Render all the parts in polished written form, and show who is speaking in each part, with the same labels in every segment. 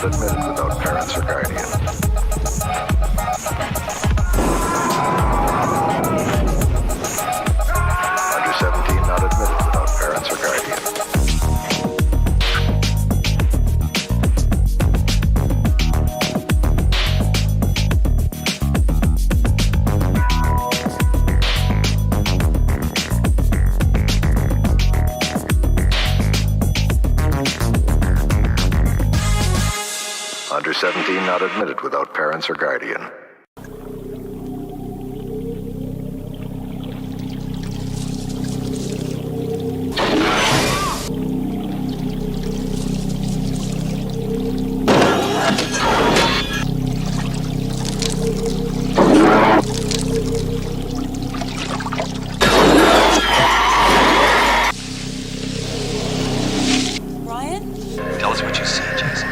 Speaker 1: not admitted without parents or guardian. Under 17 not admitted without parents or guardian. Under 17 not admitted without parents or guardian.
Speaker 2: Ryan?
Speaker 3: Tell us what you see, Jason.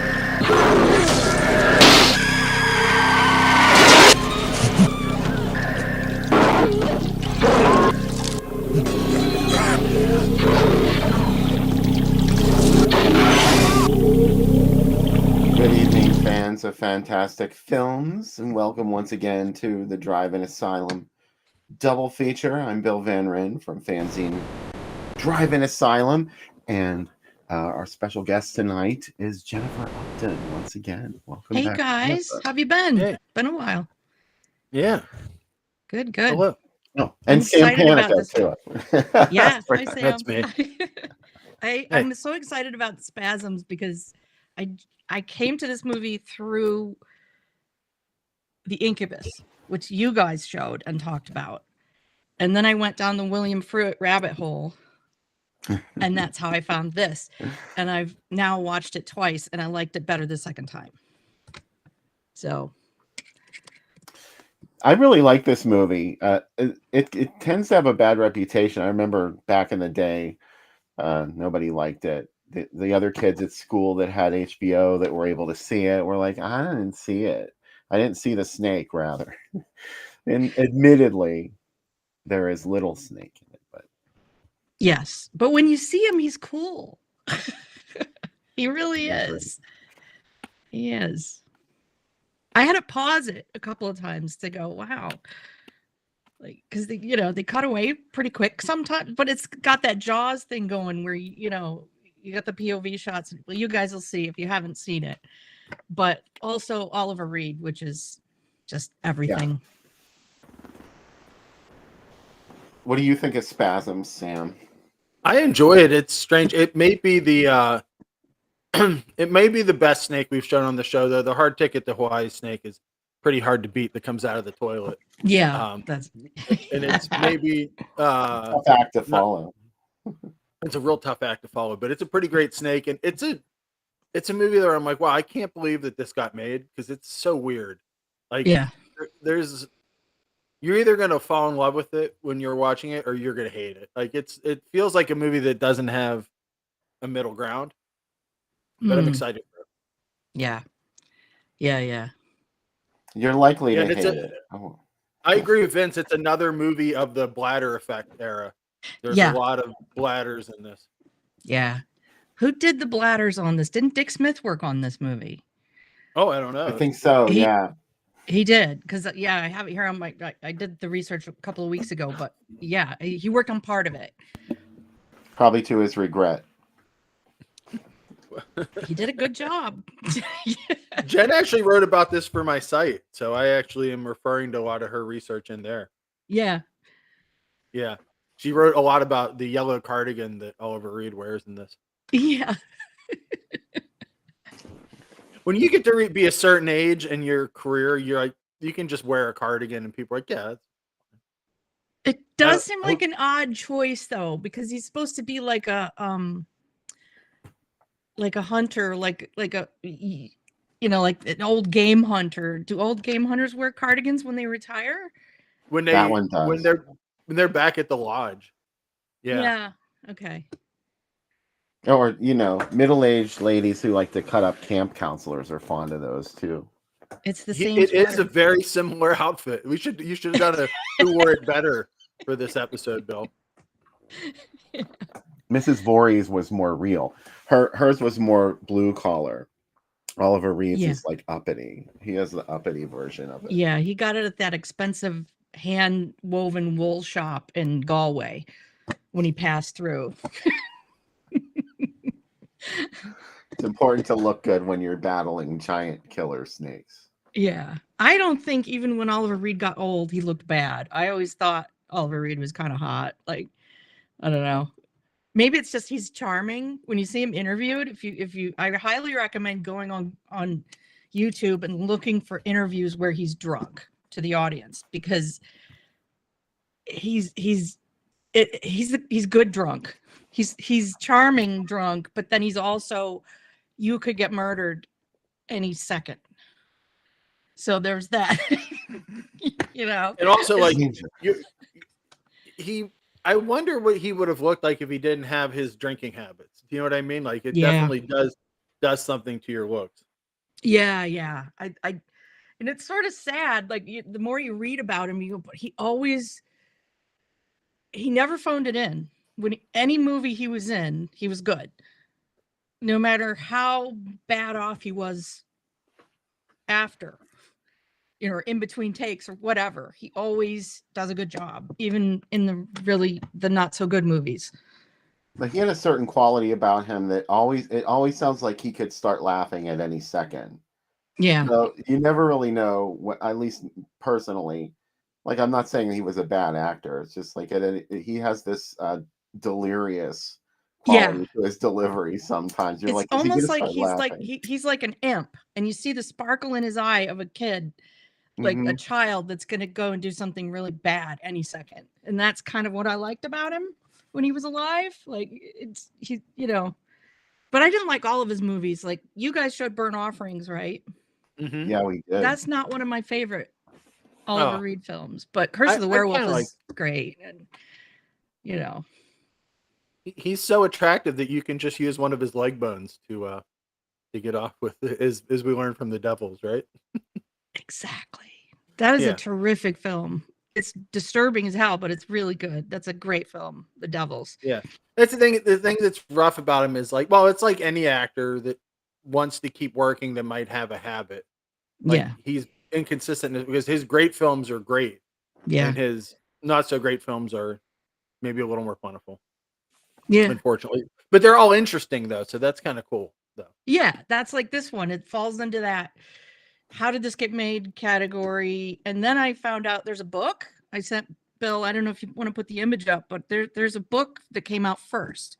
Speaker 4: Good evening, fans of fantastic films, and welcome once again to the Drive-In Asylum double feature. I'm Bill Van Ryn from fanzine Drive-In Asylum, and our special guest tonight is Jennifer Upton once again. Welcome
Speaker 2: Hey
Speaker 4: back,
Speaker 2: guys,
Speaker 4: Jennifer.
Speaker 2: how have you been?
Speaker 5: Hey.
Speaker 2: Been a while.
Speaker 5: Yeah.
Speaker 2: Good, good.
Speaker 5: Hello.
Speaker 4: Oh, and
Speaker 2: I'm
Speaker 4: Sam
Speaker 2: excited about
Speaker 4: Panico
Speaker 2: this
Speaker 4: too.
Speaker 2: Yeah, hi Sam.
Speaker 5: That's me.
Speaker 2: I'm so excited about Spasms because I came to this movie through The Incubus, which you guys showed and talked about. And then I went down the William Fruit rabbit hole. And that's how I found this. And I've now watched it twice and I liked it better the second time. So
Speaker 4: I really like this movie. It tends to have a bad reputation. I remember back in the day, nobody liked it. The other kids at school that had HBO that were able to see it were like, I didn't see it. I didn't see the snake, rather. And admittedly, there is little snake in it, but
Speaker 2: yes, but when you see him, he's cool. He really
Speaker 4: I
Speaker 2: is. He is. I had to pause it a couple of times to go, wow. Like, because they cut away pretty quick sometimes, but it's got that Jaws thing going where you got the POV shots. Well, you guys will see if you haven't seen it. But also Oliver Reed, which is just everything.
Speaker 4: what do you think of Spasms, Sam?
Speaker 5: I enjoy it. It's strange. It may be the it may be the best snake we've shown on the show, though. The hard ticket to Hawaii snake is pretty hard to beat that comes out of the toilet.
Speaker 2: Yeah, that's
Speaker 5: And it's maybe
Speaker 4: Tough act to follow.
Speaker 5: it's a real tough act to follow, but it's a pretty great snake, and it's a movie where I'm like, wow, I can't believe that this got made because it's so weird. Like,
Speaker 2: yeah.
Speaker 5: you're either gonna fall in love with it when you're watching it, or you're gonna hate it. Like, it feels like a movie that doesn't have a middle ground, but I'm excited for it.
Speaker 2: Yeah. Yeah.
Speaker 4: You're likely
Speaker 5: Yeah,
Speaker 4: to
Speaker 5: and
Speaker 4: hate it. Oh.
Speaker 5: I agree with Vince. It's another movie of the bladder effect era. There's
Speaker 2: Yeah.
Speaker 5: a lot of bladders in this.
Speaker 2: Yeah. Who did the bladders on this? Didn't Dick Smith work on this movie?
Speaker 5: Oh, I don't know.
Speaker 4: I think so,
Speaker 2: He-
Speaker 4: yeah.
Speaker 2: He did, because I have it here on I did the research a couple of weeks ago, but yeah, he worked on part of it.
Speaker 4: Probably to his regret.
Speaker 2: He did a good job.
Speaker 5: Jen actually wrote about this for my site, so I actually am referring to a lot of her research in there.
Speaker 2: Yeah.
Speaker 5: Yeah, she wrote a lot about the yellow cardigan that Oliver Reed wears in this.
Speaker 2: Yeah.
Speaker 5: When you get to be a certain age in your career, you're like, you can just wear a cardigan, and people are like, yeah.
Speaker 2: It does seem like an odd choice though, because he's supposed to be like a hunter, like an old game hunter. Do old game hunters wear cardigans when they retire?
Speaker 5: When
Speaker 4: That one does.
Speaker 5: when they're back at the lodge. Yeah.
Speaker 2: Okay.
Speaker 4: Or, middle-aged ladies who like to cut up camp counselors are fond of those too.
Speaker 2: It's the same.
Speaker 5: It is a
Speaker 2: sweater.
Speaker 5: very similar outfit. You should have done a who wore it better for this episode, Bill.
Speaker 4: Mrs. Voorhees was more real. Hers was more blue collar. Oliver Reed's
Speaker 2: Yeah.
Speaker 4: is like uppity. He has the uppity version of it.
Speaker 2: Yeah, he got it at that expensive hand woven wool shop in Galway when he passed through.
Speaker 4: It's important to look good when you're battling giant killer snakes.
Speaker 2: Yeah. I don't think even when Oliver Reed got old, he looked bad. I always thought Oliver Reed was kind of hot. Like, I don't know. Maybe it's just he's charming when you see him interviewed. I highly recommend going on YouTube and looking for interviews where he's drunk to the audience, because he's good drunk. He's charming drunk, but then he's also, you could get murdered any second. So there's that.
Speaker 5: And also, like,
Speaker 4: Danger.
Speaker 5: I wonder what he would have looked like if he didn't have his drinking habits. Do you know what I mean? Like, it
Speaker 2: Yeah.
Speaker 5: definitely does something to your looks.
Speaker 2: Yeah. I and it's sort of sad. Like, the more you read about him, but he never phoned it in. Any movie he was in, he was good. No matter how bad off he was after, in between takes or whatever, he always does a good job, even in the not so good movies.
Speaker 4: But he had a certain quality about him that it always sounds like he could start laughing at any second.
Speaker 2: Yeah.
Speaker 4: So you never really know what, at least personally, like, I'm not saying he was a bad actor. It's just like he has this delirious quality to his delivery. Sometimes you're
Speaker 2: it's
Speaker 4: like, is he
Speaker 2: almost
Speaker 4: gonna
Speaker 2: like
Speaker 4: start laughing?
Speaker 2: he's like an imp, and you see the sparkle in his eye of a kid, like a child that's going to go and do something really bad any second. And that's kind of what I liked about him when he was alive. Like, but I didn't like all of his movies. Like, you guys showed Burnt Offerings, right?
Speaker 5: Mm-hmm.
Speaker 4: Yeah, we did.
Speaker 2: That's not one of my favorite Oliver Reed films, but Curse of the Werewolf is great. And,
Speaker 5: he's so attractive that you can just use one of his leg bones to get off with, as we learned from The Devils, right?
Speaker 2: Exactly. That is a terrific film. It's disturbing as hell, but it's really good. That's a great film, The Devils.
Speaker 5: Yeah. That's the thing. The thing that's rough about him is, like, well, it's like any actor that wants to keep working that might have a habit. Like, he's inconsistent because his great films are great.
Speaker 2: Yeah.
Speaker 5: And his not so great films are maybe a little more plentiful.
Speaker 2: Yeah.
Speaker 5: Unfortunately. But they're all interesting, though. So that's kind of cool, though.
Speaker 2: Yeah. That's like this one. It falls into that how did this get made category. And then I found out there's a book. I sent Bill, I don't know if you want to put the image up, but there's a book that came out first.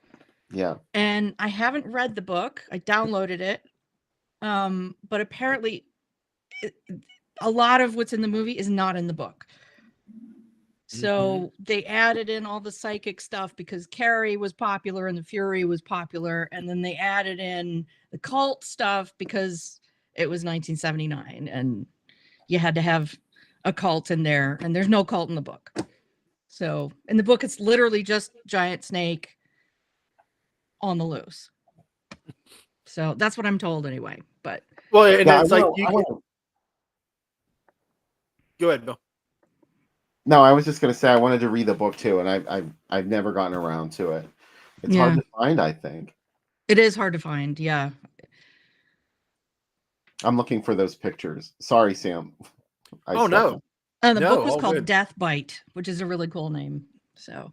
Speaker 4: Yeah.
Speaker 2: And I haven't read the book. I downloaded it. But apparently a lot of what's in the movie is not in the book. So they added in all the psychic stuff because Carrie was popular and the Fury was popular. And then they added in the cult stuff because it was 1979 and you had to have a cult in there, and there's no cult in the book. So in the book, it's literally just giant snake on the loose. So that's what I'm told anyway. But
Speaker 5: well, and it's like go ahead, Bill.
Speaker 4: No, I was just gonna say I wanted to read the book too, and I've never gotten around to it. It's hard to find, I think.
Speaker 2: It is hard to find, yeah.
Speaker 4: I'm looking for those pictures. Sorry, Sam.
Speaker 2: The book was called Death Bite, which is a really cool name. So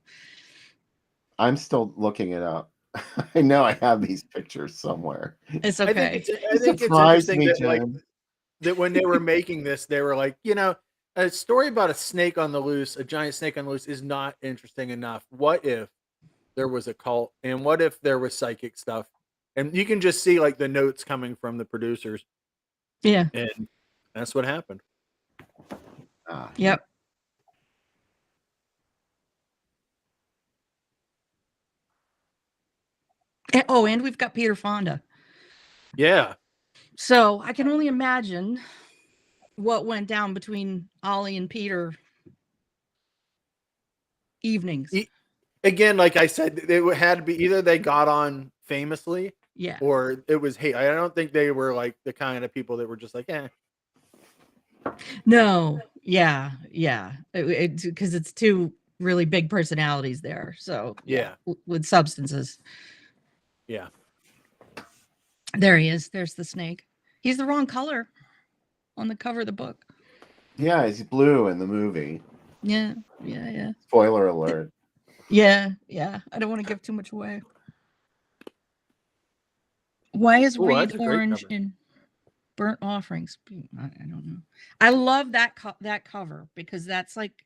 Speaker 4: I'm still looking it up. I know I have these pictures somewhere.
Speaker 2: It's okay.
Speaker 5: I think it's interesting that when they were making this, they were like, a story about a snake on the loose, a giant snake on the loose, is not interesting enough. What if there was a cult, and what if there was psychic stuff? And you can just see, like, the notes coming from the producers.
Speaker 2: Yeah.
Speaker 5: And that's what happened.
Speaker 2: Yep. And we've got Peter Fonda.
Speaker 5: Yeah.
Speaker 2: So I can only imagine what went down between Ollie and Peter evenings.
Speaker 5: Again, like I said, it had to be either they got on famously, or it was hate. I don't think they were like the kind of people that were just like, eh.
Speaker 2: No, yeah, because it's two really big personalities there. So with substances.
Speaker 5: Yeah.
Speaker 2: There he is. There's the snake. He's the wrong color on the cover of the book.
Speaker 4: Yeah, he's blue in the movie.
Speaker 2: Yeah.
Speaker 4: Spoiler alert.
Speaker 2: Yeah. I don't want to give too much away. Why is
Speaker 5: Ooh,
Speaker 2: Reed
Speaker 5: that's a great
Speaker 2: orange
Speaker 5: cover.
Speaker 2: in Burnt Offerings? I don't know. I love that that cover because that's like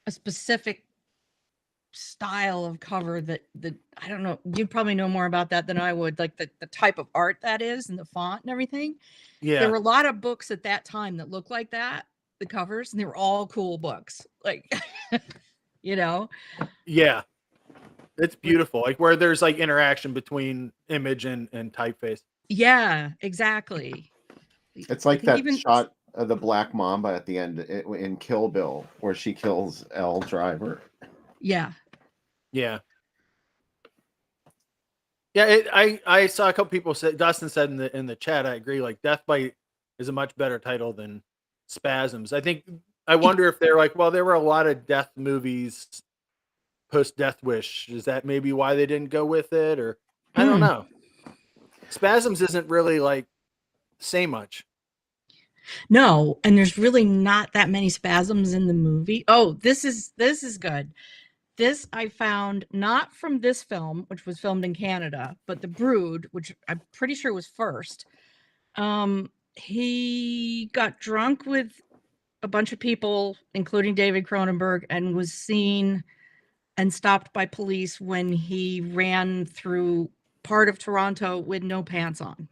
Speaker 2: a specific style of cover that I don't know. You'd probably know more about that than I would. Like the type of art that is and the font and everything. There
Speaker 5: Yeah.
Speaker 2: were a lot of books at that time that looked like that, the covers, and they were all cool books. Like, you know.
Speaker 5: Yeah. It's beautiful. Like where there's like interaction between image and typeface.
Speaker 2: Yeah, exactly.
Speaker 4: It's
Speaker 2: I
Speaker 4: like
Speaker 2: think
Speaker 4: that
Speaker 2: even
Speaker 4: shot of the Black Mamba at the end in Kill Bill where she kills L. Driver.
Speaker 2: yeah.
Speaker 5: Yeah. Yeah, I saw a couple people say, Dustin said in the chat, I agree, like Death Bite is a much better title than Spasms. I wonder if they're like, well, there were a lot of death movies post Death Wish. Is that maybe why they didn't go with it? Or I don't know. Spasms isn't really like say much.
Speaker 2: No, and there's really not that many spasms in the movie. Oh, this is good. This I found not from this film, which was filmed in Canada, but The Brood, which I'm pretty sure was first. He got drunk with a bunch of people, including David Cronenberg, and was seen and stopped by police when he ran through part of Toronto with no pants on.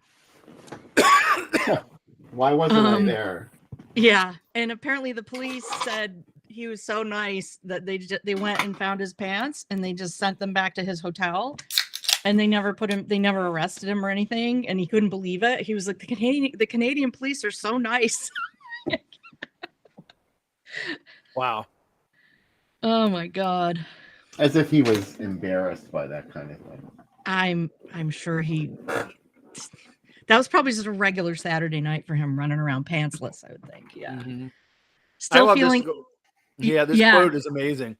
Speaker 4: Why wasn't I there?
Speaker 2: Yeah, and apparently the police said he was so nice that they went and found his pants and they just sent them back to his hotel, and they never arrested him or anything, and he couldn't believe it. He was like, the Canadian police are so nice.
Speaker 5: Wow.
Speaker 2: Oh my god.
Speaker 4: As if he was embarrassed by that kind of thing.
Speaker 2: I'm sure that was probably just a regular Saturday night for him, running around pantsless, I would think. Yeah.
Speaker 5: Mm-hmm.
Speaker 2: Still feeling.
Speaker 5: This quote is amazing.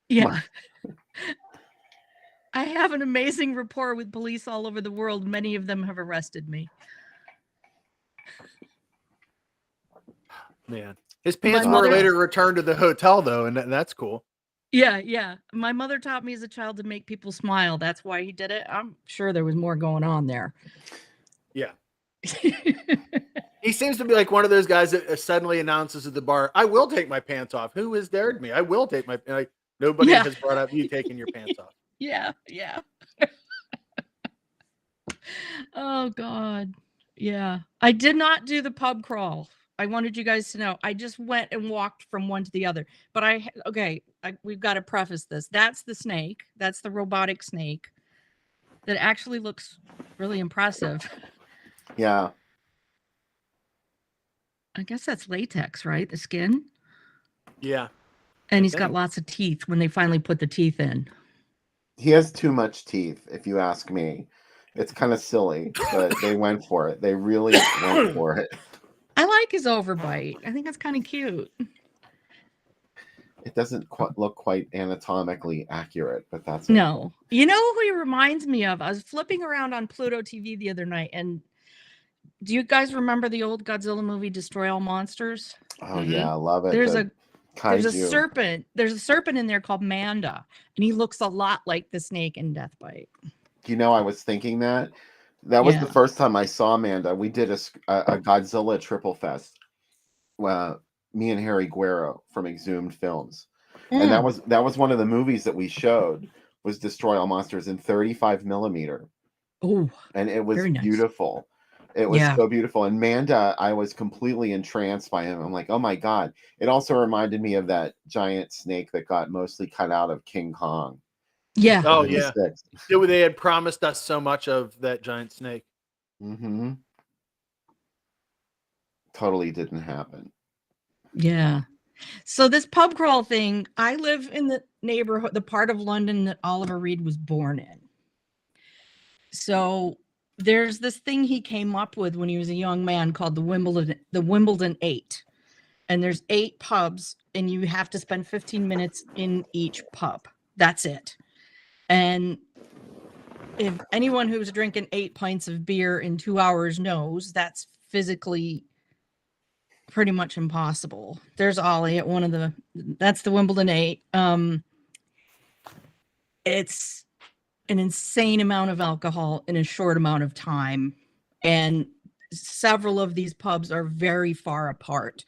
Speaker 2: Yeah. I have an amazing rapport with police all over the world. Many of them have arrested me.
Speaker 5: Man, his pants were later returned to the hotel though, and that's cool.
Speaker 2: Yeah. My mother taught me as a child to make people smile. That's why he did it. I'm sure there was more going on there.
Speaker 5: Yeah. He seems to be like one of those guys that suddenly announces at the bar, "I will take my pants off. Who has dared me? I will take my." Like nobody has brought up you taking your pants off.
Speaker 2: Yeah. Oh God. Yeah. I did not do the pub crawl. I wanted you guys to know. I just went and walked from one to the other. But we've got to preface this. That's the snake. That's the robotic snake that actually looks really impressive.
Speaker 4: Yeah.
Speaker 2: I guess that's latex, right? The skin?
Speaker 5: Yeah.
Speaker 2: And he's got lots of teeth when they finally put the teeth in.
Speaker 4: He has too much teeth, if you ask me. It's kind of silly, but they went for it. They really went for it.
Speaker 2: I like his overbite. I think that's kind of cute.
Speaker 4: It doesn't look quite anatomically accurate, but that's
Speaker 2: no.
Speaker 4: Okay.
Speaker 2: You know who he reminds me of? I was flipping around on Pluto TV the other night, and do you guys remember the old Godzilla movie Destroy All Monsters?
Speaker 4: Oh yeah, I love it.
Speaker 2: There's a serpent. There's a serpent in there called Manda, and he looks a lot like the snake in Death Bite.
Speaker 4: You know, I was thinking that was the first time I saw Amanda. We did a Godzilla Triple Fest. Me and Harry Guerra from Exhumed Films, and that was one of the movies that we showed was Destroy All Monsters in 35 millimeter.
Speaker 2: Oh,
Speaker 4: and it was beautiful. It was so beautiful. And Manda, I was completely entranced by him. I'm like, oh my god! It also reminded me of that giant snake that got mostly cut out of King Kong.
Speaker 2: Yeah.
Speaker 5: Oh yeah. They had promised us so much of that giant snake.
Speaker 4: Mm-hmm. Totally didn't happen.
Speaker 2: Yeah. So this pub crawl thing, I live in the neighborhood, the part of London that Oliver Reed was born in. So there's this thing he came up with when he was a young man called the Wimbledon 8. And there's 8 pubs, and you have to spend 15 minutes in each pub. That's it. And if anyone who's drinking 8 pints of beer in 2 hours knows that's physically pretty much impossible. There's Ollie at that's the Wimbledon 8. It's an insane amount of alcohol in a short amount of time. And several of these pubs are very far apart.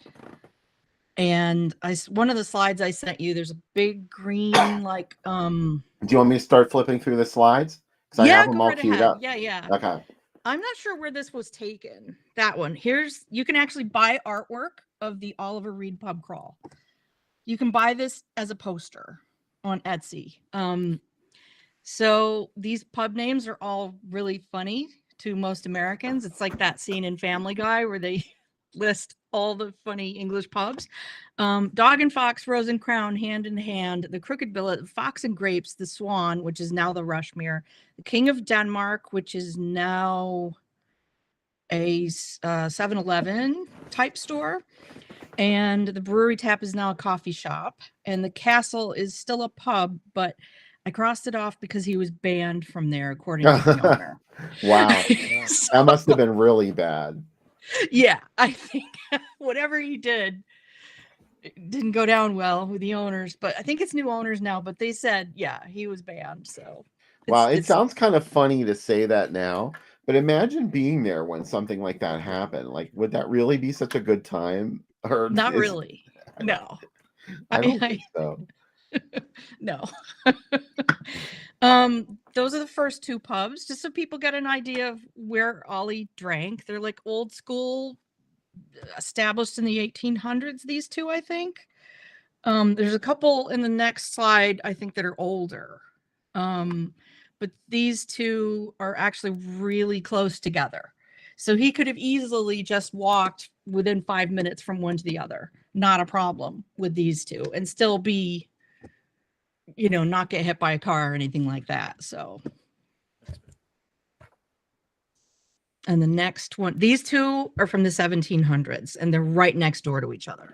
Speaker 2: And one of the slides I sent you, there's a big green, like,
Speaker 4: Do you want me to start flipping through the slides? Because I have them all queued up.
Speaker 2: Yeah.
Speaker 4: Okay.
Speaker 2: I'm not sure where this was taken. That one. You can actually buy artwork of the Oliver Reed pub crawl. You can buy this as a poster on Etsy. So these pub names are all really funny to most Americans. It's like that scene in Family Guy where they list all the funny English pubs. Dog and Fox, Rose and Crown, Hand in Hand, the Crooked Billet, Fox and Grapes, the Swan, which is now the Rushmere, the King of Denmark, which is now a 7-Eleven type store, and the Brewery Tap is now a coffee shop, and the Castle is still a pub, but I crossed it off because he was banned from there, according to the owner.
Speaker 4: Wow.
Speaker 2: So,
Speaker 4: that must have been really bad.
Speaker 2: Yeah, I think whatever he did, it didn't go down well with the owners, but I think it's new owners now, but they said, yeah, he was banned. So
Speaker 4: wow, it sounds kind of funny to say that now, but imagine being there when something like that happened. Like, would that really be such a good time? Or
Speaker 2: not really. No.
Speaker 4: I don't think so.
Speaker 2: No. Those are the first two pubs, just so people get an idea of where Ollie drank. They're like old school, established in the 1800s, these two, I think. There's a couple in the next slide, I think, that are older. But these two are actually really close together. So he could have easily just walked within 5 minutes from one to the other. Not a problem with these two, and still be, not get hit by a car or anything like that. So, and the next one, these two are from the 1700s, and they're right next door to each other.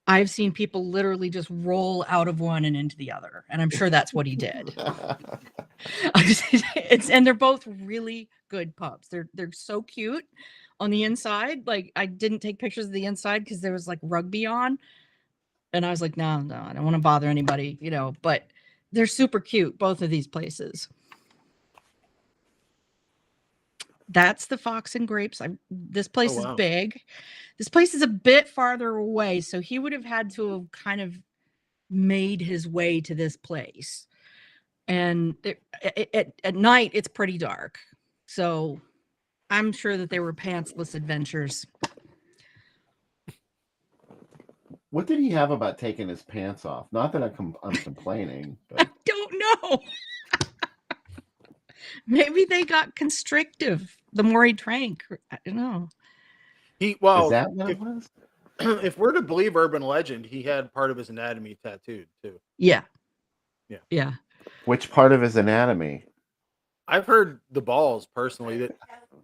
Speaker 2: I've seen people literally just roll out of one and into the other, and I'm sure that's what he did. And they're both really good pubs. They're so cute on the inside. Like, I didn't take pictures of the inside because there was like rugby on, and I was like, no, I don't want to bother anybody, but they're super cute, both of these places. That's the Fox and Grapes. This place is big. This place is a bit farther away, so he would have had to have kind of made his way to this place. And at night, it's pretty dark. So I'm sure that they were pantsless adventures.
Speaker 4: What did he have about taking his pants off? Not that I'm complaining. But...
Speaker 2: I don't know. Maybe they got constrictive the more he drank. I don't know.
Speaker 4: Is that what it was?
Speaker 5: If we're to believe urban legend, he had part of his anatomy tattooed too.
Speaker 2: Yeah.
Speaker 5: Yeah.
Speaker 4: Which part of his anatomy?
Speaker 5: I've heard the balls personally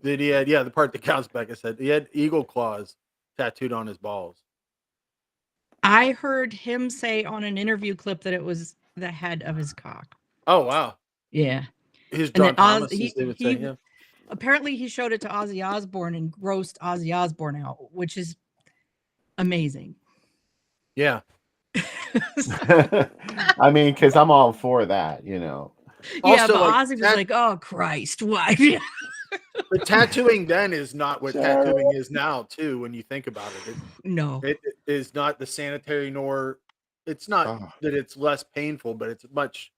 Speaker 5: that he had. Yeah, the part that counts. Becca said he had eagle claws tattooed on his balls.
Speaker 2: I heard him say on an interview clip that it was the head of his cock.
Speaker 5: Oh wow.
Speaker 2: Yeah.
Speaker 5: His John Thomas, they would say, yeah.
Speaker 2: Apparently he showed it to Ozzy Osbourne and grossed Ozzy Osbourne out, which is amazing.
Speaker 5: Yeah.
Speaker 4: I mean, because I'm all for that,
Speaker 2: Yeah,
Speaker 5: also,
Speaker 2: but Ozzy was like, oh Christ, why?
Speaker 5: The tattooing then is not what tattooing is now, too, when you think about it.
Speaker 2: No.
Speaker 5: It is not the sanitary, nor it's not that it's less painful, but it's much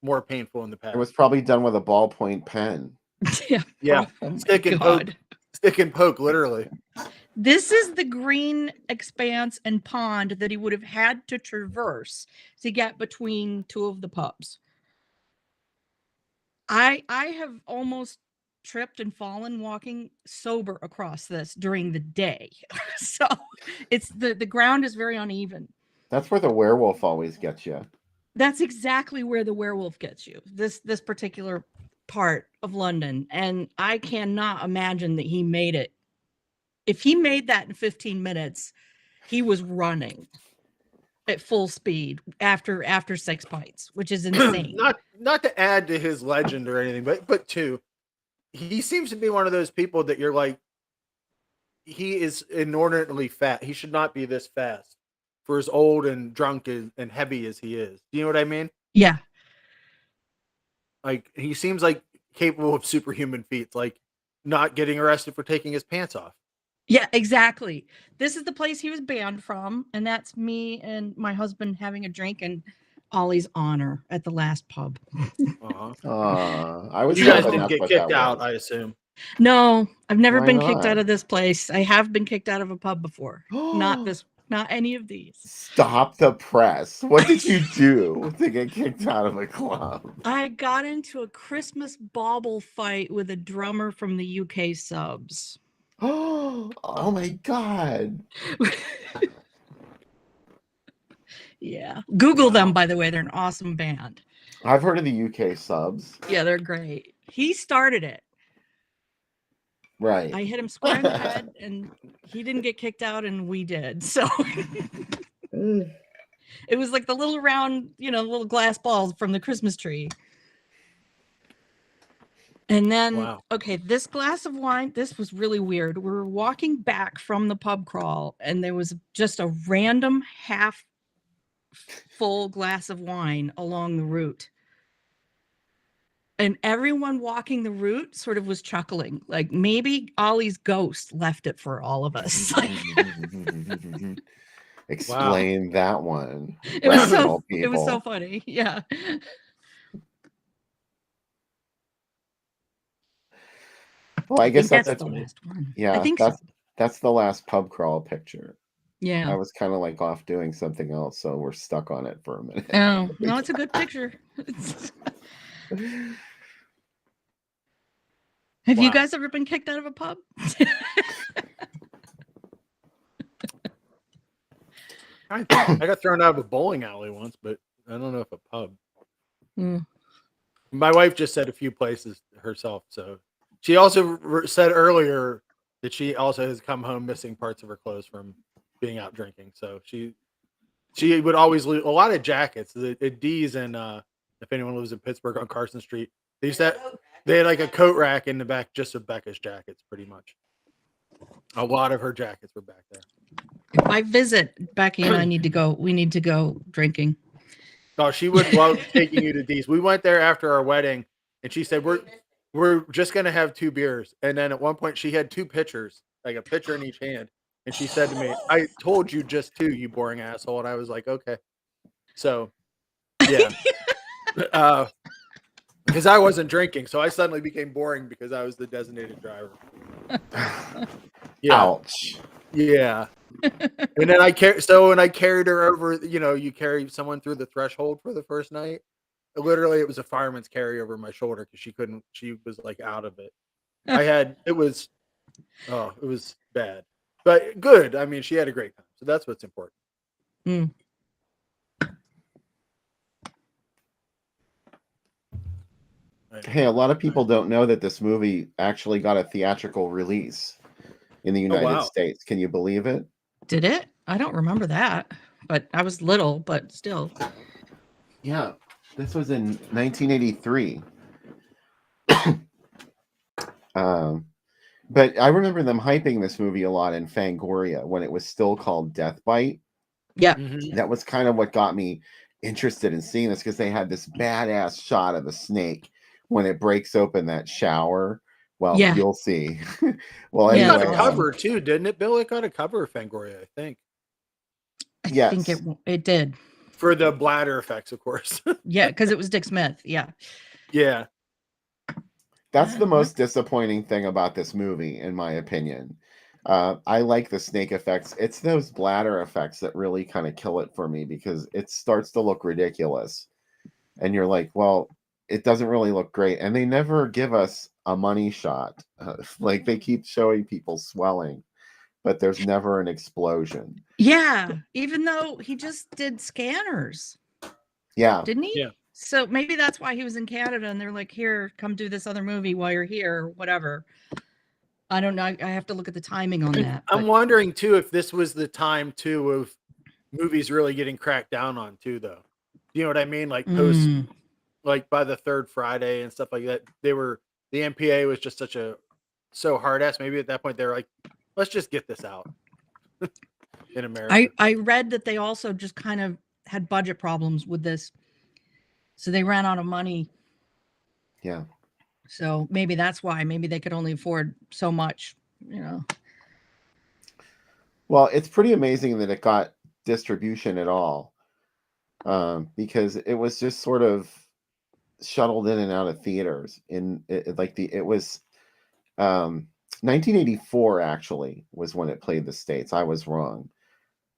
Speaker 5: more painful in the past.
Speaker 4: It was probably done with a ballpoint pen.
Speaker 5: Yeah.
Speaker 2: Oh
Speaker 5: stick and poke, literally.
Speaker 2: This is the green expanse and pond that he would have had to traverse to get between two of the pubs. I have almost tripped and fallen walking sober across this during the day. So it's the ground is very uneven.
Speaker 4: That's where the werewolf always gets you.
Speaker 2: That's exactly where the werewolf gets you. This particular part of London. And I cannot imagine that he made it. If he made that in 15 minutes, he was running. at full speed after 6 bites, which is insane.
Speaker 5: Not to add to his legend or anything, but two, he seems to be one of those people that you're like, he is inordinately fat. He should not be this fast for as old and drunk and heavy as he is. Do you know what I mean?
Speaker 2: Yeah.
Speaker 5: Like, he seems like capable of superhuman feats, like not getting arrested for taking his pants off.
Speaker 2: Yeah, exactly. This is the place he was banned from, and that's me and my husband having a drink in Ollie's honor at the last pub.
Speaker 4: I was
Speaker 5: You guys
Speaker 4: hoping
Speaker 5: didn't
Speaker 4: that's
Speaker 5: get
Speaker 4: what
Speaker 5: kicked
Speaker 4: that
Speaker 5: out,
Speaker 4: was.
Speaker 5: I assume.
Speaker 2: No, I've never
Speaker 4: Why
Speaker 2: been kicked
Speaker 4: not?
Speaker 2: out of this place. I have been kicked out of a pub before. Not any of these.
Speaker 4: Stop the press. What did you do to get kicked out of a club?
Speaker 2: I got into a Christmas bauble fight with a drummer from the UK Subs.
Speaker 4: Oh my God.
Speaker 2: Yeah. Google them, by the way. They're an awesome band.
Speaker 4: I've heard of the UK Subs.
Speaker 2: Yeah, they're great. He started it.
Speaker 4: Right.
Speaker 2: I hit him square in the head, and he didn't get kicked out, and we did. So it was like the little round, little glass balls from the Christmas tree. And then, okay, this glass of wine, this was really weird. We were walking back from the pub crawl, and there was just a random half full glass of wine along the route. And everyone walking the route sort of was chuckling, like maybe Ollie's ghost left it for all of us.
Speaker 4: Explain that one.
Speaker 2: It was so funny. Yeah.
Speaker 4: Well, I guess that's
Speaker 2: the last one.
Speaker 4: Yeah,
Speaker 2: I think
Speaker 4: that's the last pub crawl picture.
Speaker 2: Yeah.
Speaker 4: I was kind of like off doing something else, so we're stuck on it for a minute.
Speaker 2: Oh, no, it's a good picture. Have you guys ever been kicked out of a pub?
Speaker 5: I got thrown out of a bowling alley once, but I don't know if a pub. My wife just said a few places herself. So she also said earlier that she also has come home missing parts of her clothes from being out drinking. So she would always leave a lot of jackets. The D's and if anyone lives in Pittsburgh on Carson Street, they had like a coat rack in the back just of Becca's jackets, pretty much. A lot of her jackets were back there.
Speaker 2: If I visit, Becky and I need to go. We need to go drinking.
Speaker 5: Oh, she would love taking you to D's. We went there after our wedding, and she said we're just gonna have 2 beers. And then at one point, she had 2 pitchers, like a pitcher in each hand. And she said to me, "I told you just 2, you boring asshole." And I was like, "Okay." So, yeah, because I wasn't drinking, so I suddenly became boring because I was the designated driver. Yeah.
Speaker 4: Ouch.
Speaker 5: Yeah. And then when I carried her over, you carry someone through the threshold for the first night. Literally, it was a fireman's carry over my shoulder because she was like out of it. It was bad, but good. I mean, she had a great time. So that's what's important.
Speaker 4: Hey, a lot of people don't know that this movie actually got a theatrical release in the United States. Can you believe it?
Speaker 2: Did it? I don't remember that, but I was little, but still.
Speaker 4: Yeah, this was in 1983. But I remember them hyping this movie a lot in Fangoria when it was still called Death Bite.
Speaker 2: Yeah.
Speaker 5: Mm-hmm.
Speaker 4: That was kind of what got me interested in seeing this, because they had this badass shot of the snake when it breaks open that shower. Well, you'll see. Well,
Speaker 5: it
Speaker 4: anyway,
Speaker 5: got a cover too, didn't it, Bill? It got a cover of Fangoria, I think.
Speaker 2: I think it did.
Speaker 5: For the bladder effects, of course.
Speaker 2: Yeah, because it was Dick Smith. Yeah.
Speaker 5: Yeah.
Speaker 4: That's the most disappointing thing about this movie, in my opinion. I like the snake effects. It's those bladder effects that really kind of kill it for me, because it starts to look ridiculous. And you're like, well, it doesn't really look great. And they never give us a money shot. Like, they keep showing people swelling, but there's never an explosion.
Speaker 2: Yeah, even though he just did scanners.
Speaker 4: Yeah.
Speaker 2: Didn't he?
Speaker 5: Yeah.
Speaker 2: So maybe that's why he was in Canada, and they're like, here, come do this other movie while you're here, or whatever. I don't know. I have to look at the timing on that.
Speaker 5: I'm wondering too if this was the time too of movies really getting cracked down on too, though. You know what I mean? Like post, like by the third Friday and stuff like that, the MPA was just so hard ass. Maybe at that point they were like, let's just get this out in America.
Speaker 2: I read that they also just kind of had budget problems with this, so they ran out of money.
Speaker 4: Yeah.
Speaker 2: So maybe that's why. Maybe they could only afford so much.
Speaker 4: Well, it's pretty amazing that it got distribution at all, because it was just sort of shuttled in and out of theaters. It was 1984 actually was when it played the States. I was wrong.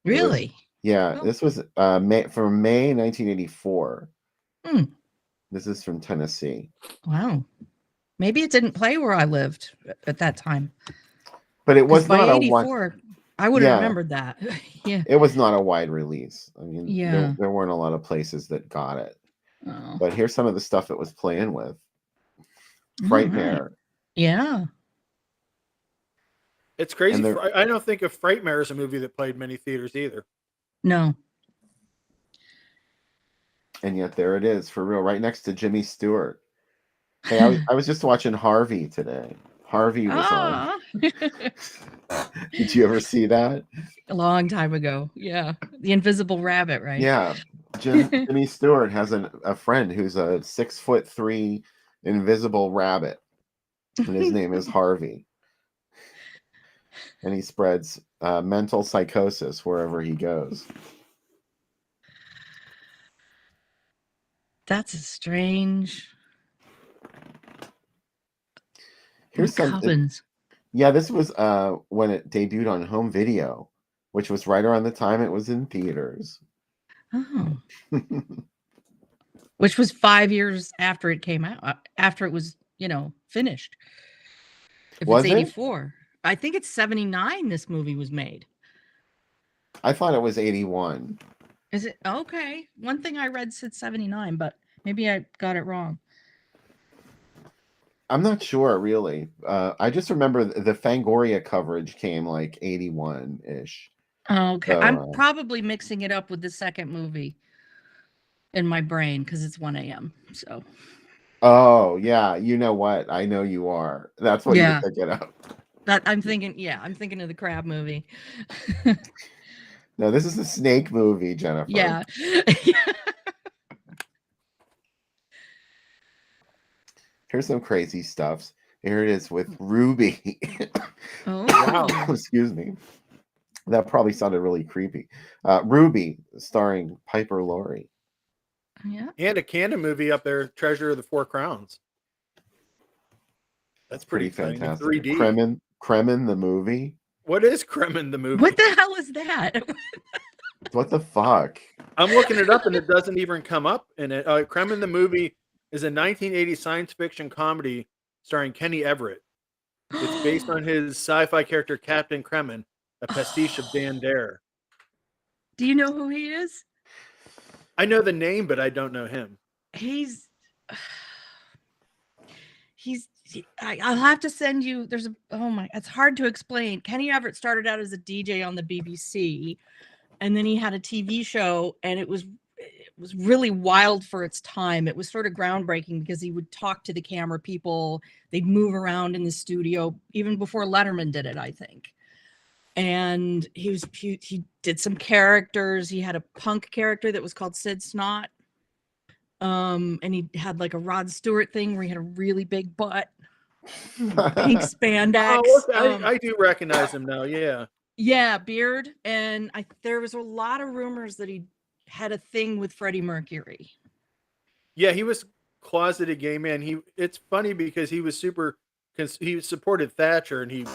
Speaker 2: Really?
Speaker 4: Yeah,
Speaker 2: Oh.
Speaker 4: this was from May 1984. This is from Tennessee.
Speaker 2: Wow. Maybe it didn't play where I lived at that time.
Speaker 4: But it was
Speaker 2: by
Speaker 4: not
Speaker 2: 84, I would have remembered that. Yeah.
Speaker 4: It was not a wide release. I mean,
Speaker 2: Yeah.
Speaker 4: there weren't a lot of places that got it.
Speaker 2: Oh.
Speaker 4: But here's some of the stuff it was playing with.
Speaker 2: All
Speaker 4: Frightmare.
Speaker 2: right. Yeah.
Speaker 5: It's crazy.
Speaker 4: And
Speaker 5: I don't think of Frightmare as a movie that played many theaters either.
Speaker 2: No.
Speaker 4: And yet there it is, for real, right next to Jimmy Stewart. Hey, I was just watching Harvey today. Harvey was on. Did you ever see that?
Speaker 2: A long time ago. Yeah. The Invisible Rabbit, right?
Speaker 4: Yeah. Jimmy Stewart has a friend who's a 6'3" invisible rabbit. And his name is Harvey. And he spreads mental psychosis wherever he goes.
Speaker 2: That's strange.
Speaker 4: Here's something.
Speaker 2: Cubbins.
Speaker 4: Yeah, this was when it debuted on home video, which was right around the time it was in theaters.
Speaker 2: Oh. Which was 5 years after it came out, after it was, finished. If
Speaker 4: Was
Speaker 2: it's
Speaker 4: it?
Speaker 2: 84. I think it's 79 this movie was made.
Speaker 4: I thought it was 81.
Speaker 2: Is it? Okay. One thing I read said 79, but maybe I got it wrong.
Speaker 4: I'm not sure, really. I just remember the Fangoria coverage came like 81-ish.
Speaker 2: Okay.
Speaker 4: So,
Speaker 2: I'm probably mixing it up with the second movie in my brain because it's 1 a.m. So.
Speaker 4: Oh, yeah. You know what? I know you are. That's what you're picking up.
Speaker 2: I'm thinking of the crab movie.
Speaker 4: No, this is a snake movie, Jennifer.
Speaker 2: Yeah.
Speaker 4: Here's some crazy stuff. Here it is with Ruby.
Speaker 2: Oh,
Speaker 5: wow.
Speaker 4: Excuse me. That probably sounded really creepy. Ruby, starring Piper Laurie.
Speaker 2: Yeah.
Speaker 5: And a Canada movie up there, Treasure of the Four Crowns. That's pretty
Speaker 4: fantastic.
Speaker 5: 3D.
Speaker 4: Kremen the movie.
Speaker 5: What is Kremen the movie?
Speaker 2: What the hell is that?
Speaker 4: What the fuck?
Speaker 5: I'm looking it up and it doesn't even come up in it. Kremen the movie is a 1980 science fiction comedy starring Kenny Everett. It's based on his sci-fi character Captain Kremen, a pastiche of Dan Dare.
Speaker 2: Do you know who he is?
Speaker 5: I know the name, but I don't know him.
Speaker 2: I'll have to send you. It's hard to explain. Kenny Everett started out as a DJ on the BBC, and then he had a TV show, and it was really wild for its time. It was sort of groundbreaking because he would talk to the camera people. They'd move around in the studio even before Letterman did it, I think. And he did some characters. He had a punk character that was called Sid Snot. And he had like a Rod Stewart thing where he had a really big butt, pink spandex.
Speaker 5: Oh, I do recognize him now. Yeah.
Speaker 2: Yeah, beard. And there was a lot of rumors that he had a thing with Freddie Mercury.
Speaker 5: Yeah, he was closeted gay man. It's funny because he was he supported Thatcher, and he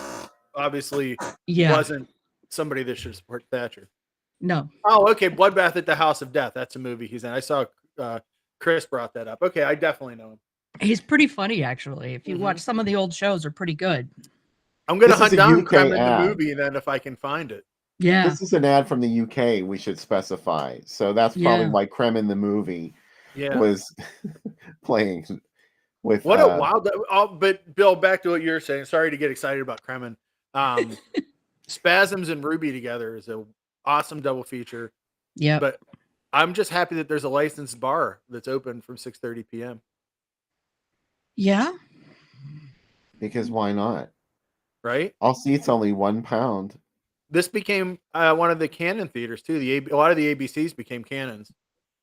Speaker 5: obviously wasn't somebody that should support Thatcher.
Speaker 2: No.
Speaker 5: Oh, okay. Bloodbath at the House of Death. That's a movie he's in. I saw Chris brought that up. Okay, I definitely know him.
Speaker 2: He's pretty funny, actually. If you watch some of the old shows, are pretty good.
Speaker 5: I'm going to hunt down Kremen
Speaker 4: ad.
Speaker 5: the movie then if I can find it.
Speaker 2: Yeah.
Speaker 4: This is an ad from the UK, we should specify. So that's probably why Kremen the movie was playing with...
Speaker 5: What a wild... but Bill, back to what you were saying. Sorry to get excited about Kremen. Spasms and Ruby together is an awesome double feature.
Speaker 2: Yep.
Speaker 5: But I'm just happy that there's a licensed bar that's open from 6:30 p.m.
Speaker 2: Yeah.
Speaker 4: Because why not?
Speaker 5: Right?
Speaker 4: All seats only £1.
Speaker 5: This became one of the Canon theaters too. A lot of the ABCs became Canons.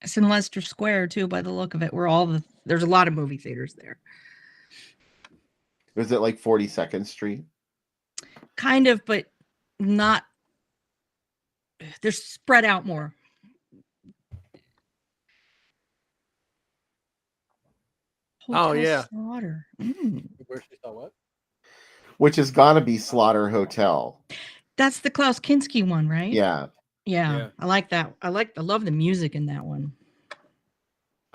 Speaker 2: It's in Leicester Square too, by the look of it. There's a lot of movie theaters there.
Speaker 4: Was it like 42nd Street?
Speaker 2: Kind of, but not. They're spread out more.
Speaker 5: Oh, yeah.
Speaker 2: Slaughter.
Speaker 5: Where she saw what?
Speaker 4: Which has got to be Slaughter Hotel.
Speaker 2: That's the Klaus Kinski one, right?
Speaker 4: Yeah.
Speaker 2: Yeah. I like that. I love the music in that one.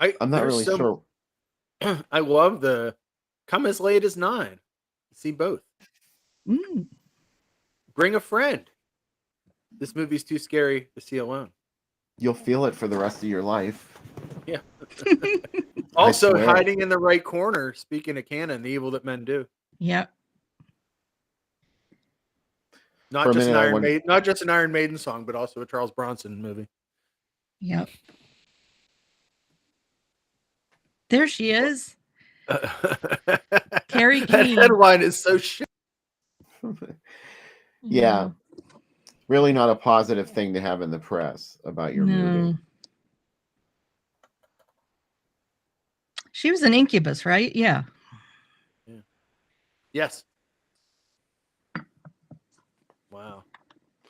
Speaker 4: I'm not really sure.
Speaker 5: I love the Come as Late as 9. See both. Bring a friend. This movie's too scary to see alone.
Speaker 4: You'll feel it for the rest of your life.
Speaker 5: Yeah. Also, Hiding in the Right Corner. Speaking of canon, The Evil That Men Do.
Speaker 2: Yep.
Speaker 5: Not just an Iron Maiden song, but also a Charles Bronson movie.
Speaker 2: Yep. There she is. Carrie King.
Speaker 5: That headline is so shit.
Speaker 4: Yeah. Really not a positive thing to have in the press about your movie.
Speaker 2: She was an incubus, right? Yeah.
Speaker 5: Yes. Wow.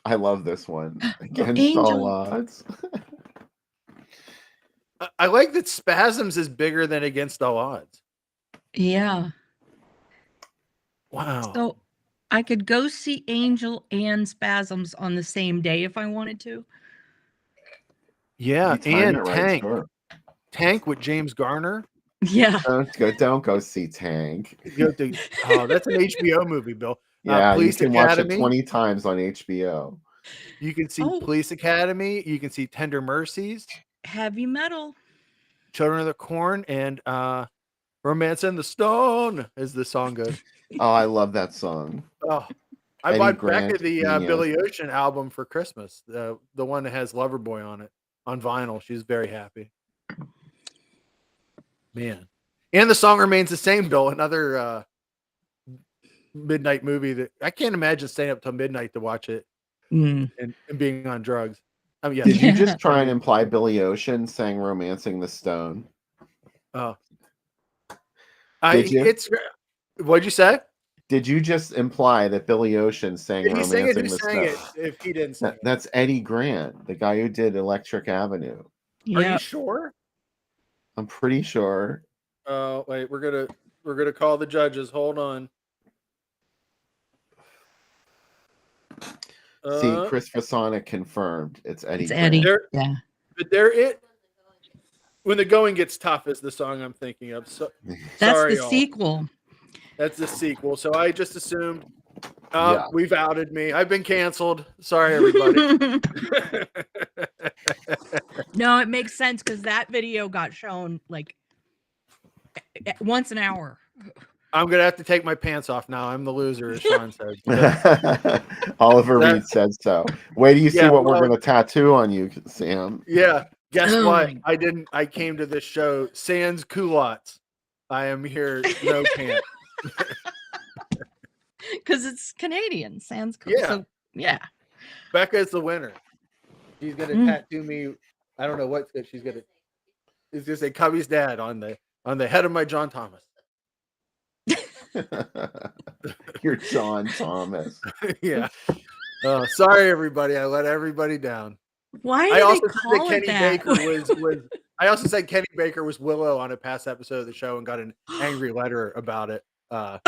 Speaker 4: I love this one. Against all odds.
Speaker 5: I like that Spasms is bigger than Against All Odds.
Speaker 2: Yeah.
Speaker 5: Wow.
Speaker 2: So I could go see Angel and Spasms on the same day if I wanted to.
Speaker 5: Yeah, and
Speaker 4: right,
Speaker 5: Tank.
Speaker 4: sure.
Speaker 5: Tank with James Garner.
Speaker 2: Yeah.
Speaker 4: Don't go see Tank.
Speaker 5: That's an HBO movie, Bill.
Speaker 4: Yeah,
Speaker 5: Police
Speaker 4: you can
Speaker 5: Academy.
Speaker 4: watch it 20 times on HBO.
Speaker 5: You can see Police Academy. You can see Tender Mercies.
Speaker 2: Heavy Metal.
Speaker 5: Children of the Corn and Romance in the Stone, as the song goes.
Speaker 4: Oh, I love that song.
Speaker 5: Oh, I bought Becca the Billy Ocean album for Christmas. The one that has Loverboy on it on vinyl. She's very happy. Man. And the song remains the same, Bill. Another midnight movie that I can't imagine staying up till midnight to watch it and being on drugs. I mean,
Speaker 4: Did you just try and imply Billy Ocean sang Romancing the Stone?
Speaker 5: Oh.
Speaker 4: Did you?
Speaker 5: What'd you say?
Speaker 4: Did you just imply that Billy Ocean sang Romancing the Stone?
Speaker 5: If he didn't sing it.
Speaker 4: That's Eddie Grant, the guy who did Electric Avenue.
Speaker 2: Yeah.
Speaker 5: Are you sure?
Speaker 4: I'm pretty sure.
Speaker 5: Oh, wait, we're gonna call the judges. Hold on.
Speaker 4: See, Chris Fasonic confirmed it's Eddie.
Speaker 2: It's Eddie.
Speaker 5: Yeah. But when the going gets tough is the song I'm thinking of. So
Speaker 2: that's
Speaker 5: sorry,
Speaker 2: the sequel.
Speaker 5: That's the sequel. So I just assumed we've outed me. I've been canceled. Sorry, everybody.
Speaker 2: No, it makes sense because that video got shown like once an hour.
Speaker 5: I'm gonna have to take my pants off now. I'm the loser, as Sean said.
Speaker 4: Oliver Reed said so. Wait till you see what we're gonna tattoo on you, Sam.
Speaker 5: Yeah. Guess what? I came to this show sans culottes. I am here no pants.
Speaker 2: Because it's Canadian, sans culottes.
Speaker 5: Yeah.
Speaker 2: So, yeah.
Speaker 5: Becca's the winner. She's gonna tattoo me. I don't know what she's gonna. It's just a Cubby's dad on the head of my John Thomas.
Speaker 4: You're John Thomas.
Speaker 5: Yeah. Sorry, everybody. I let everybody down.
Speaker 2: Why
Speaker 5: I
Speaker 2: do
Speaker 5: also
Speaker 2: they call
Speaker 5: said
Speaker 2: it
Speaker 5: Kenny
Speaker 2: that?
Speaker 5: Baker was. I also said Kenny Baker was Willow on a past episode of the show and got an angry letter about it. I'm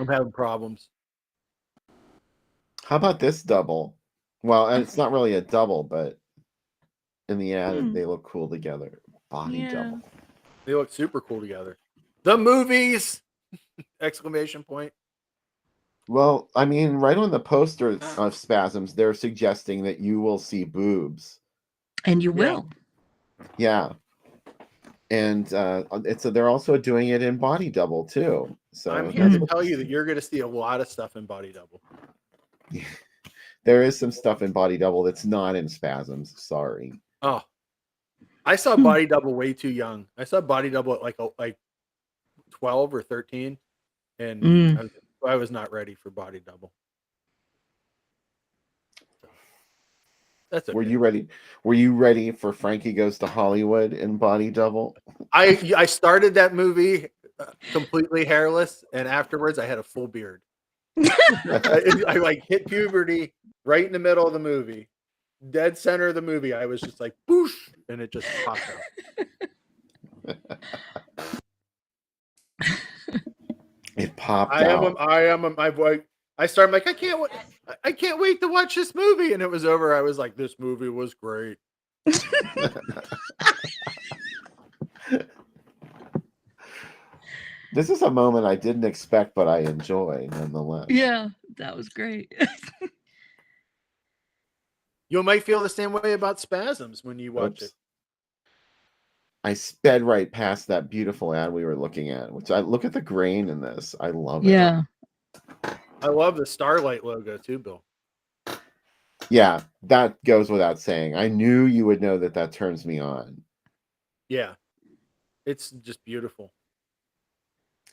Speaker 5: having problems.
Speaker 4: How about this double? Well, and it's not really a double, but in the ad, they look cool together. Body double.
Speaker 5: They look super cool together. The movies! Exclamation point.
Speaker 4: Well, I mean, right on the poster of Spasms, they're suggesting that you will see boobs.
Speaker 2: And you will.
Speaker 4: Yeah. And they're also doing it in body double, too. So
Speaker 5: I'm here to tell you that you're going to see a lot of stuff in Body Double.
Speaker 4: there is some stuff in Body Double that's not in Spasms. Sorry.
Speaker 5: Oh, I saw Body Double way too young. I saw Body Double at like 12 or 13, and I was not ready for Body Double. That's okay.
Speaker 4: Were you ready? Were you ready for Frankie Goes to Hollywood in Body Double?
Speaker 5: I started that movie completely hairless, and afterwards I had a full beard. I like hit puberty right in the middle of the movie, dead center of the movie. I was just like boosh, and it just popped out.
Speaker 4: It popped out.
Speaker 5: I started like I can't wait to watch this movie, and it was over. I was like, this movie was great.
Speaker 4: This is a moment I didn't expect, but I enjoy nonetheless.
Speaker 2: Yeah, that was great.
Speaker 5: You might feel the same way about Spasms when you watch it.
Speaker 4: I sped right past that beautiful ad we were looking at, which I look at the grain in this. I love it.
Speaker 2: Yeah.
Speaker 5: I love the Starlight logo too, Bill.
Speaker 4: Yeah, that goes without saying. I knew you would know that turns me on.
Speaker 5: Yeah. It's just beautiful.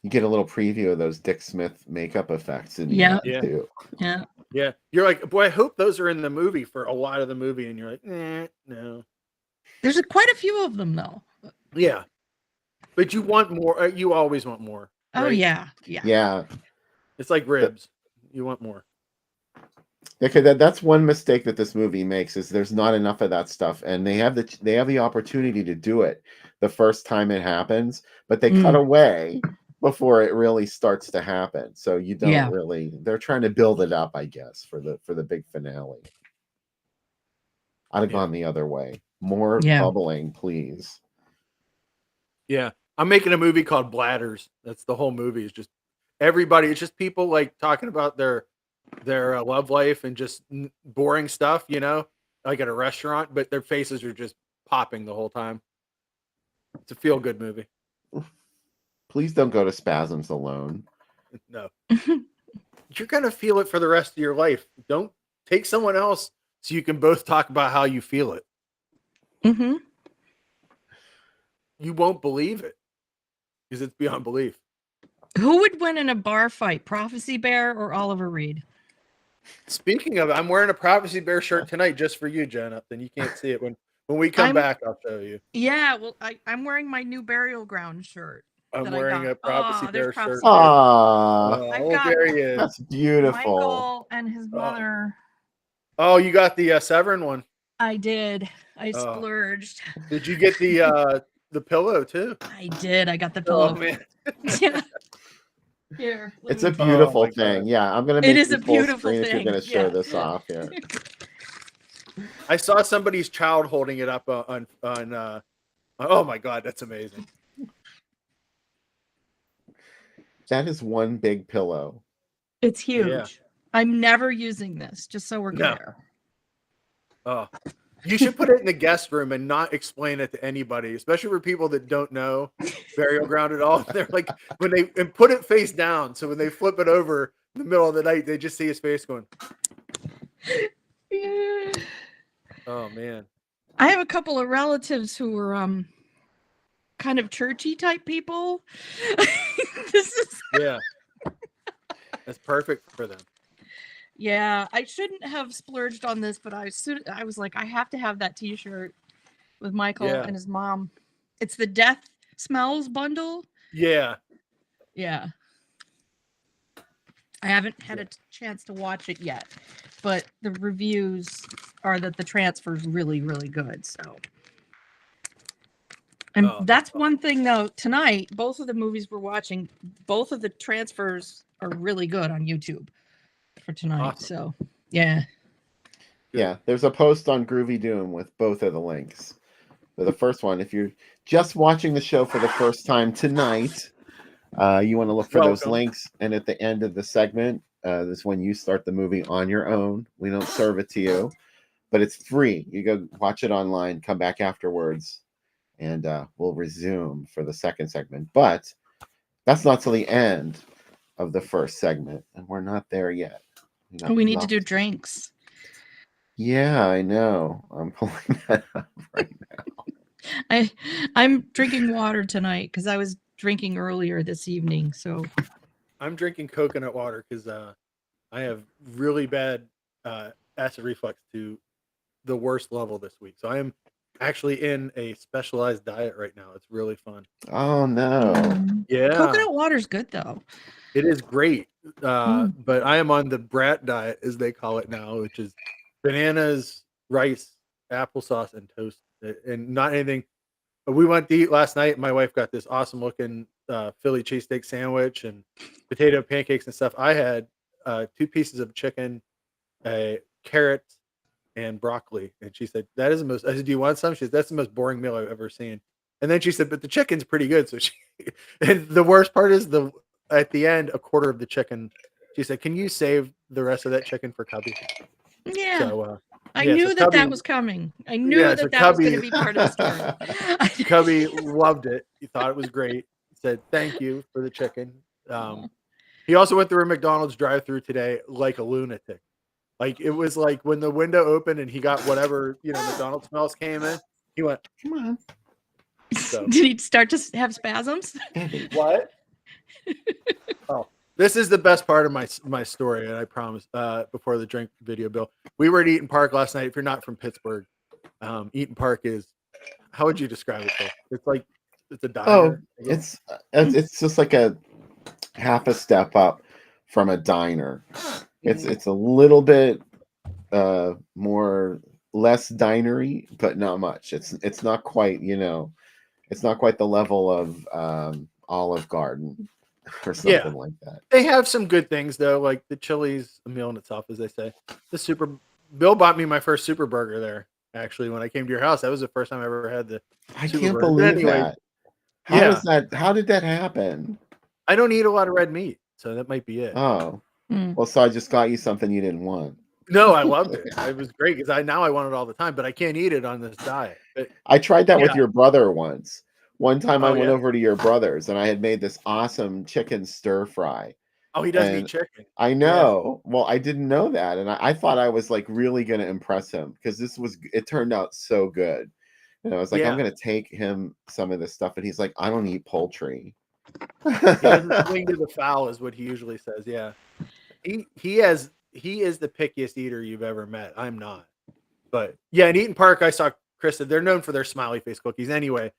Speaker 4: You get a little preview of those Dick Smith makeup effects in the ad too.
Speaker 2: Yeah.
Speaker 5: Yeah. You're like, boy, I hope those are in the movie for a lot of the movie. And you're like, no.
Speaker 2: There's quite a few of them though.
Speaker 5: Yeah. But you want more. You always want more. Right?
Speaker 2: Oh yeah.
Speaker 4: Yeah.
Speaker 5: It's like ribs. You want more.
Speaker 4: Okay, that's one mistake that this movie makes is there's not enough of that stuff, and they have the opportunity to do it the first time it happens, but they cut away before it really starts to happen. So you don't really. They're trying to build it up, I guess, for the big finale. I'd have gone the other way. More bubbling, please.
Speaker 5: Yeah, I'm making a movie called Bladders. That's the whole movie. Is just everybody. It's just people like talking about their love life and just boring stuff, like at a restaurant, but their faces are just popping the whole time. It's a feel good movie.
Speaker 4: Please don't go to Spasms alone.
Speaker 5: No. You're going to feel it for the rest of your life. Don't take someone else so you can both talk about how you feel it.
Speaker 2: Mm-hmm.
Speaker 5: You won't believe it because it's beyond belief.
Speaker 2: Who would win in a bar fight, Prophecy Bear or Oliver Reed?
Speaker 5: Speaking of, I'm wearing a Prophecy Bear shirt tonight just for you, Jen. Upton. You can't see it when we come back. I'll show you.
Speaker 2: Yeah, well, I'm wearing my new Burial Ground shirt.
Speaker 5: I'm wearing a Prophecy Bear shirt.
Speaker 4: Oh,
Speaker 5: there he is.
Speaker 4: That's beautiful.
Speaker 2: Michael and his mother.
Speaker 5: Oh, you got the Severin one.
Speaker 2: I did. I splurged.
Speaker 5: Did you get the pillow too?
Speaker 2: I did. I got the pillow.
Speaker 5: Oh man.
Speaker 2: Yeah. Here.
Speaker 4: It's a beautiful thing.
Speaker 5: God.
Speaker 4: Yeah, I'm gonna make
Speaker 2: it is a beautiful thing.
Speaker 4: If you're gonna show this off here.
Speaker 5: I saw somebody's child holding it up on oh my God, that's amazing.
Speaker 4: That is one big pillow.
Speaker 2: It's huge.
Speaker 5: Yeah.
Speaker 2: I'm never using this, just so we're clear.
Speaker 5: Oh, you should put it in the guest room and not explain it to anybody, especially for people that don't know Burial Ground at all. They're like, and put it face down. So when they flip it over in the middle of the night, they just see his face going.
Speaker 2: Yeah.
Speaker 5: Oh man.
Speaker 2: I have a couple of relatives who were kind of churchy type people.
Speaker 5: Yeah. That's perfect for them.
Speaker 2: Yeah, I shouldn't have splurged on this, but I was like, I have to have that T-shirt with Michael and his mom. It's the Death Smells bundle.
Speaker 5: Yeah.
Speaker 2: Yeah. I haven't had a chance to watch it yet, but the reviews are that the transfer's really, really good. So, and that's one thing though. Tonight, both of the movies we're watching, both of the transfers are really good on YouTube for tonight. Awesome. So, yeah.
Speaker 4: There's a post on Groovy Doom with both of the links. So the first one, if you're just watching the show for the first time tonight, you want to look for those links, and at the end of the segment, this is when you start the movie on your own. We don't serve it to you, but it's free. You go watch it online, come back afterwards, and we'll resume for the second segment. But that's not till the end of the first segment, and we're not there yet.
Speaker 2: We need to do drinks.
Speaker 4: Yeah, I know. I'm pulling that up right now.
Speaker 2: I'm drinking water tonight because I was drinking earlier this evening. So
Speaker 5: I'm drinking coconut water because I have really bad acid reflux to the worst level this week. So I am actually in a specialized diet right now. It's really fun.
Speaker 4: Oh no.
Speaker 5: Yeah.
Speaker 2: Coconut water's good though.
Speaker 5: It is great. But I am on the brat diet, as they call it now, which is bananas, rice, applesauce, and toast, and not anything. We went to eat last night. My wife got this awesome looking Philly cheesesteak sandwich and potato pancakes and stuff. I had 2 pieces of chicken, a carrot, and broccoli. And she said, that is the most, I said, do you want some? She said, that's the most boring meal I've ever seen. And then she said, but the chicken's pretty good. So and the worst part is at the end, a quarter of the chicken, she said, can you save the rest of that chicken for Cubby?
Speaker 2: Yeah.
Speaker 5: So,
Speaker 2: I knew that was coming. I knew that was going to be part of the story.
Speaker 5: Cubby loved it. He thought it was great. He said, thank you for the chicken. He also went through a McDonald's drive-through today like a lunatic. Like it was like when the window opened and he got whatever, McDonald's smells came in, he went, come on. So.
Speaker 2: Did he start to have spasms?
Speaker 5: What? Oh, this is the best part of my story, and I promise. Before the drink video, Bill, we were at Eaton Park last night. If you're not from Pittsburgh, Eaton Park is, how would you describe it, Bill? It's like it's a diner.
Speaker 4: Oh, it's just like a half a step up from a diner. It's a little bit less dinery, but not much. It's not quite, it's not quite the level of Olive Garden or something like that.
Speaker 5: They have some good things though, like the chili's a meal in itself, as they say. Bill bought me my first super burger there. Actually, when I came to your house, that was the first time I ever had the.
Speaker 4: I can't believe that. How did that happen?
Speaker 5: I don't eat a lot of red meat, so that might be it.
Speaker 4: Oh, well, so I just got you something you didn't want.
Speaker 5: No, I loved it. It was great because I want it all the time, but I can't eat it on this diet. But,
Speaker 4: I tried that with your brother once. One time I went over to your brother's and I had made this awesome chicken stir fry.
Speaker 5: Oh, he doesn't eat chicken.
Speaker 4: I know. Yeah. Well, I didn't know that. And I thought I was like really going to impress him because it turned out so good. And I was like, I'm going to take him some of this stuff. And he's like, I don't eat poultry.
Speaker 5: He doesn't swing to the foul is what he usually says. Yeah. He is the pickiest eater you've ever met. I'm not. But yeah, in Eaton Park, I saw Chris said they're known for their smiley face cookies. Anyway,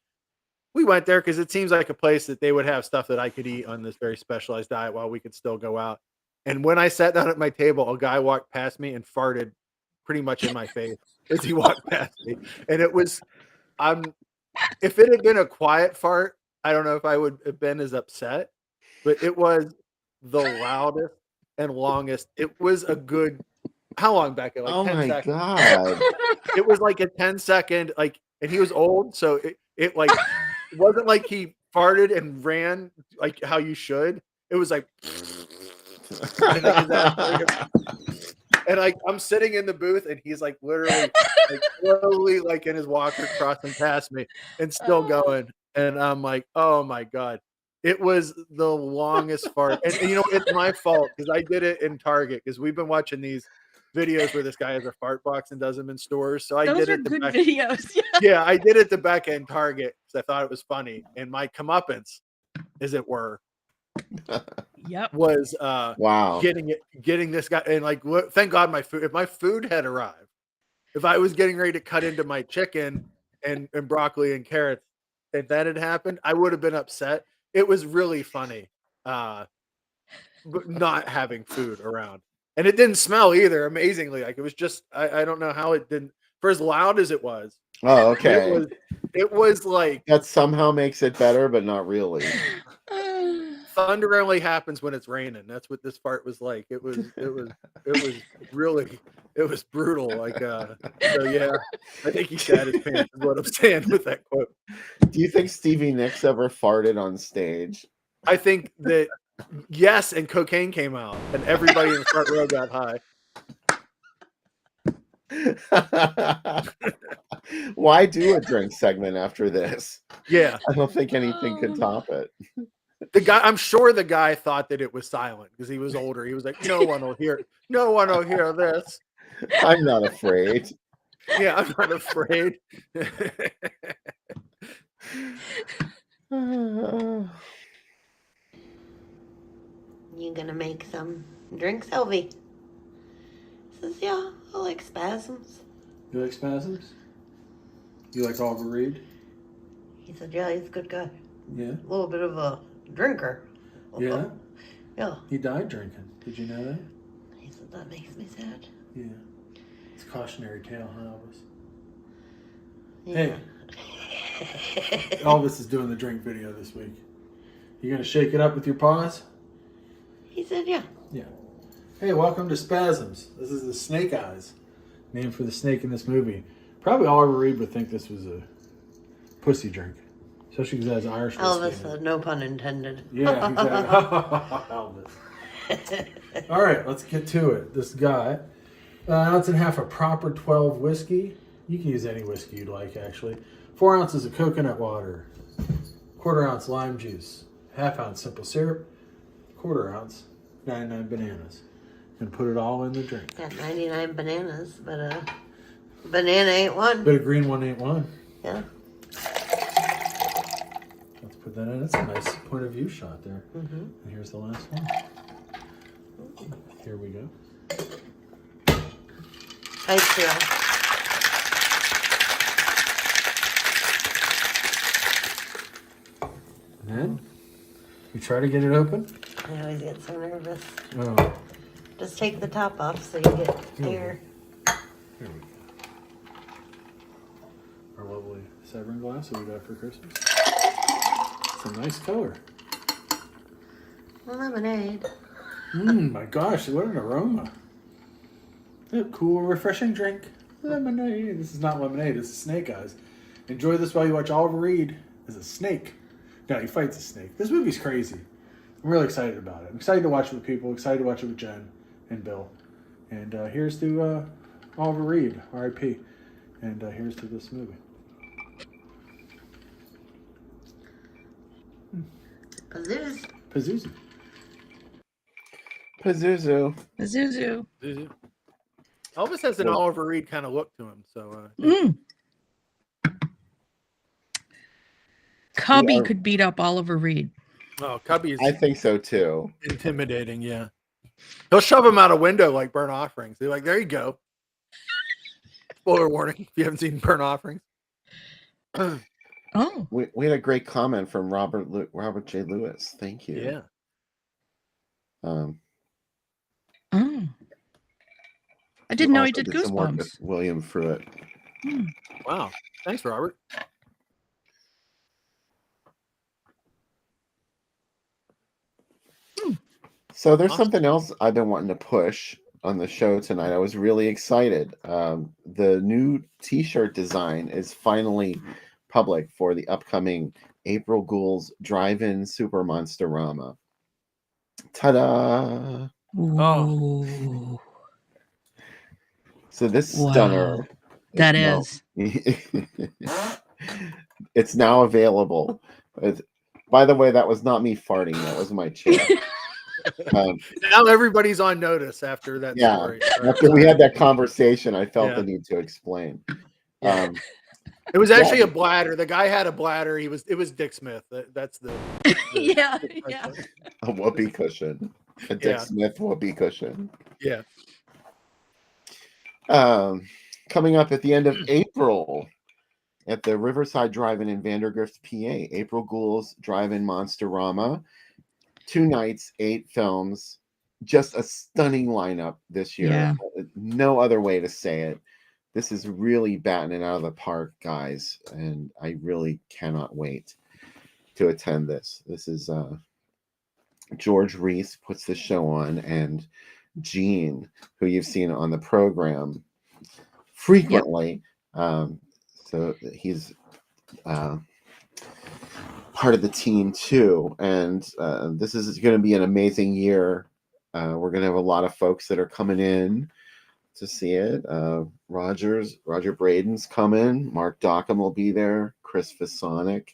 Speaker 5: we went there because it seems like a place that they would have stuff that I could eat on this very specialized diet while we could still go out. And when I sat down at my table, a guy walked past me and farted pretty much in my face as he walked past me. And it was, if it had been a quiet fart, I don't know if I would have been as upset, but it was the loudest and longest. It was a good, how long back? Like 10 seconds.
Speaker 4: God.
Speaker 5: It was like a 10-second, and he was old. So it wasn't like he farted and ran like how you should. It was like, and I'm sitting in the booth and he's like literally like slowly like in his walker crossing past me and still going. And I'm like, oh my God. It was the longest fart. And it's my fault because I did it in Target because we've been watching these videos where this guy has a fart box and does them in stores. So I did it.
Speaker 2: Good videos.
Speaker 5: Yeah, I did it the back end Target because I thought it was funny. And my comeuppance, as it were, was
Speaker 4: wow,
Speaker 5: getting this guy and thank God if my food had arrived, if I was getting ready to cut into my chicken and broccoli and carrots, if that had happened, I would have been upset. It was really funny, but not having food around. And it didn't smell either, amazingly. Like it was just, I don't know how it didn't, for as loud as it was.
Speaker 4: Oh, okay.
Speaker 5: It was like.
Speaker 4: That somehow makes it better, but not really.
Speaker 5: Thunder only happens when it's raining. That's what this fart was like. It was really, it was brutal. So yeah, I think he shat his pants is what I'm saying with that quote.
Speaker 4: Do you think Stevie Nicks ever farted on stage?
Speaker 5: I think that yes, and cocaine came out and everybody in the front row got high.
Speaker 4: Why do a drink segment after this?
Speaker 5: Yeah.
Speaker 4: I don't think anything could top it.
Speaker 5: The guy, I'm sure the guy thought that it was silent because he was older. He was like, no one will hear this.
Speaker 4: I'm not afraid.
Speaker 5: Yeah, I'm not afraid.
Speaker 6: You gonna make some drinks, Elvie? Says, yeah, I like spasms.
Speaker 7: You like spasms? You like Oliver Reed?
Speaker 6: He said, yeah, he's a good guy.
Speaker 7: Yeah.
Speaker 6: A little bit of a drinker.
Speaker 7: Yeah?
Speaker 6: Yeah.
Speaker 7: He died drinking. Did you know that?
Speaker 6: He said, that makes me sad.
Speaker 7: Yeah. It's a cautionary tale, huh, Elvis?
Speaker 6: Yeah.
Speaker 7: Hey. Elvis is doing the drink video this week. You gonna shake it up with your paws?
Speaker 6: He said, yeah.
Speaker 7: Yeah. Hey, welcome to Spasms. This is the Snake Eyes, named for the snake in this movie. Probably Oliver Reed would think this was a pussy drink, especially because it has Irish whiskey.
Speaker 6: Elvis said, no pun intended.
Speaker 7: Yeah, exactly. Elvis. All right, let's get to it. This guy, ounce and a half of proper 12 whiskey. You can use any whiskey you'd like, actually. 4 ounces of coconut water, 1/4 ounce lime juice, 1/2 ounce simple syrup, 1/4 ounce 99 bananas. And put it all in the drink.
Speaker 6: Got 99 bananas, but a banana ain't one.
Speaker 7: But a green one ain't one.
Speaker 6: Yeah.
Speaker 7: Let's put that in. That's a nice point of view shot there.
Speaker 6: Mm-hmm.
Speaker 7: And here's the last one. Here we go.
Speaker 6: Ice seal.
Speaker 7: And then we try to get it open.
Speaker 6: I always get so nervous.
Speaker 7: Oh,
Speaker 6: Just take the top off so you get air.
Speaker 7: here we go. Our lovely Severn glass that we got for Christmas. It's a nice color.
Speaker 6: Lemonade.
Speaker 7: My gosh, what an aroma. A cool, refreshing drink. Lemonade. This is not lemonade, this is Snake Eyes. Enjoy this while you watch Oliver Reed as a snake. No, he fights a snake. This movie's crazy. I'm really excited about it. I'm excited to watch it with people, excited to watch it with Jen and Bill. And here's to Oliver Reed, R.I.P. And here's to this movie.
Speaker 6: Pazoos.
Speaker 7: Pazuzu.
Speaker 4: Pazuzu.
Speaker 2: Zuzu.
Speaker 5: Elvis has an Oliver Reed kind of look to him. So
Speaker 2: Cubby could beat up Oliver Reed.
Speaker 5: oh, Cubby is
Speaker 4: I think so too.
Speaker 5: intimidating. Yeah, he'll shove him out a window like burnt offerings. They're like, there you go. Spoiler warning if you haven't seen burnt offerings.
Speaker 2: Oh,
Speaker 4: We had a great comment from Robert J. Lewis. Thank you.
Speaker 5: Yeah.
Speaker 2: oh. I didn't know he
Speaker 4: Also
Speaker 2: did
Speaker 4: some work
Speaker 2: Goosebumps.
Speaker 4: with William Fruitt.
Speaker 5: Wow. Thanks, Robert.
Speaker 4: So there's something else I've been wanting to push on the show tonight. I was really excited. The new T-shirt design is finally public for the upcoming April Ghouls Drive-In Super Monsterama. Ta-da!
Speaker 2: Oh,
Speaker 4: So this
Speaker 2: wow.
Speaker 4: stunner,
Speaker 2: that
Speaker 4: now-
Speaker 2: is.
Speaker 4: it's now available. By the way, that was not me farting. That was my chair.
Speaker 5: Now everybody's on notice after that
Speaker 4: Yeah.
Speaker 5: story.
Speaker 4: After we had that conversation, I felt
Speaker 5: Yeah.
Speaker 4: the need to explain.
Speaker 5: Yeah. It was actually a bladder. The guy had a bladder. It was Dick Smith. That's the
Speaker 2: Yeah.
Speaker 4: A whoopee cushion. A Dick
Speaker 5: Yeah.
Speaker 4: Smith whoopee cushion.
Speaker 5: Yeah.
Speaker 4: Coming up at the end of April at the Riverside Drive-In in Vandergrift, PA. April Ghouls Drive-In Monsterama. 2 nights, 8 films. Just a stunning lineup this year.
Speaker 2: Yeah.
Speaker 4: No other way to say it. This is really batting it out of the park, guys. And I really cannot wait to attend this. This is George Reese puts the show on, and Gene, who you've seen on the program frequently. So he's part of the team too. And this is going to be an amazing year. We're going to have a lot of folks that are coming in to see it. Roger Braden's coming. Mark Dockham will be there. Chris Fasonic.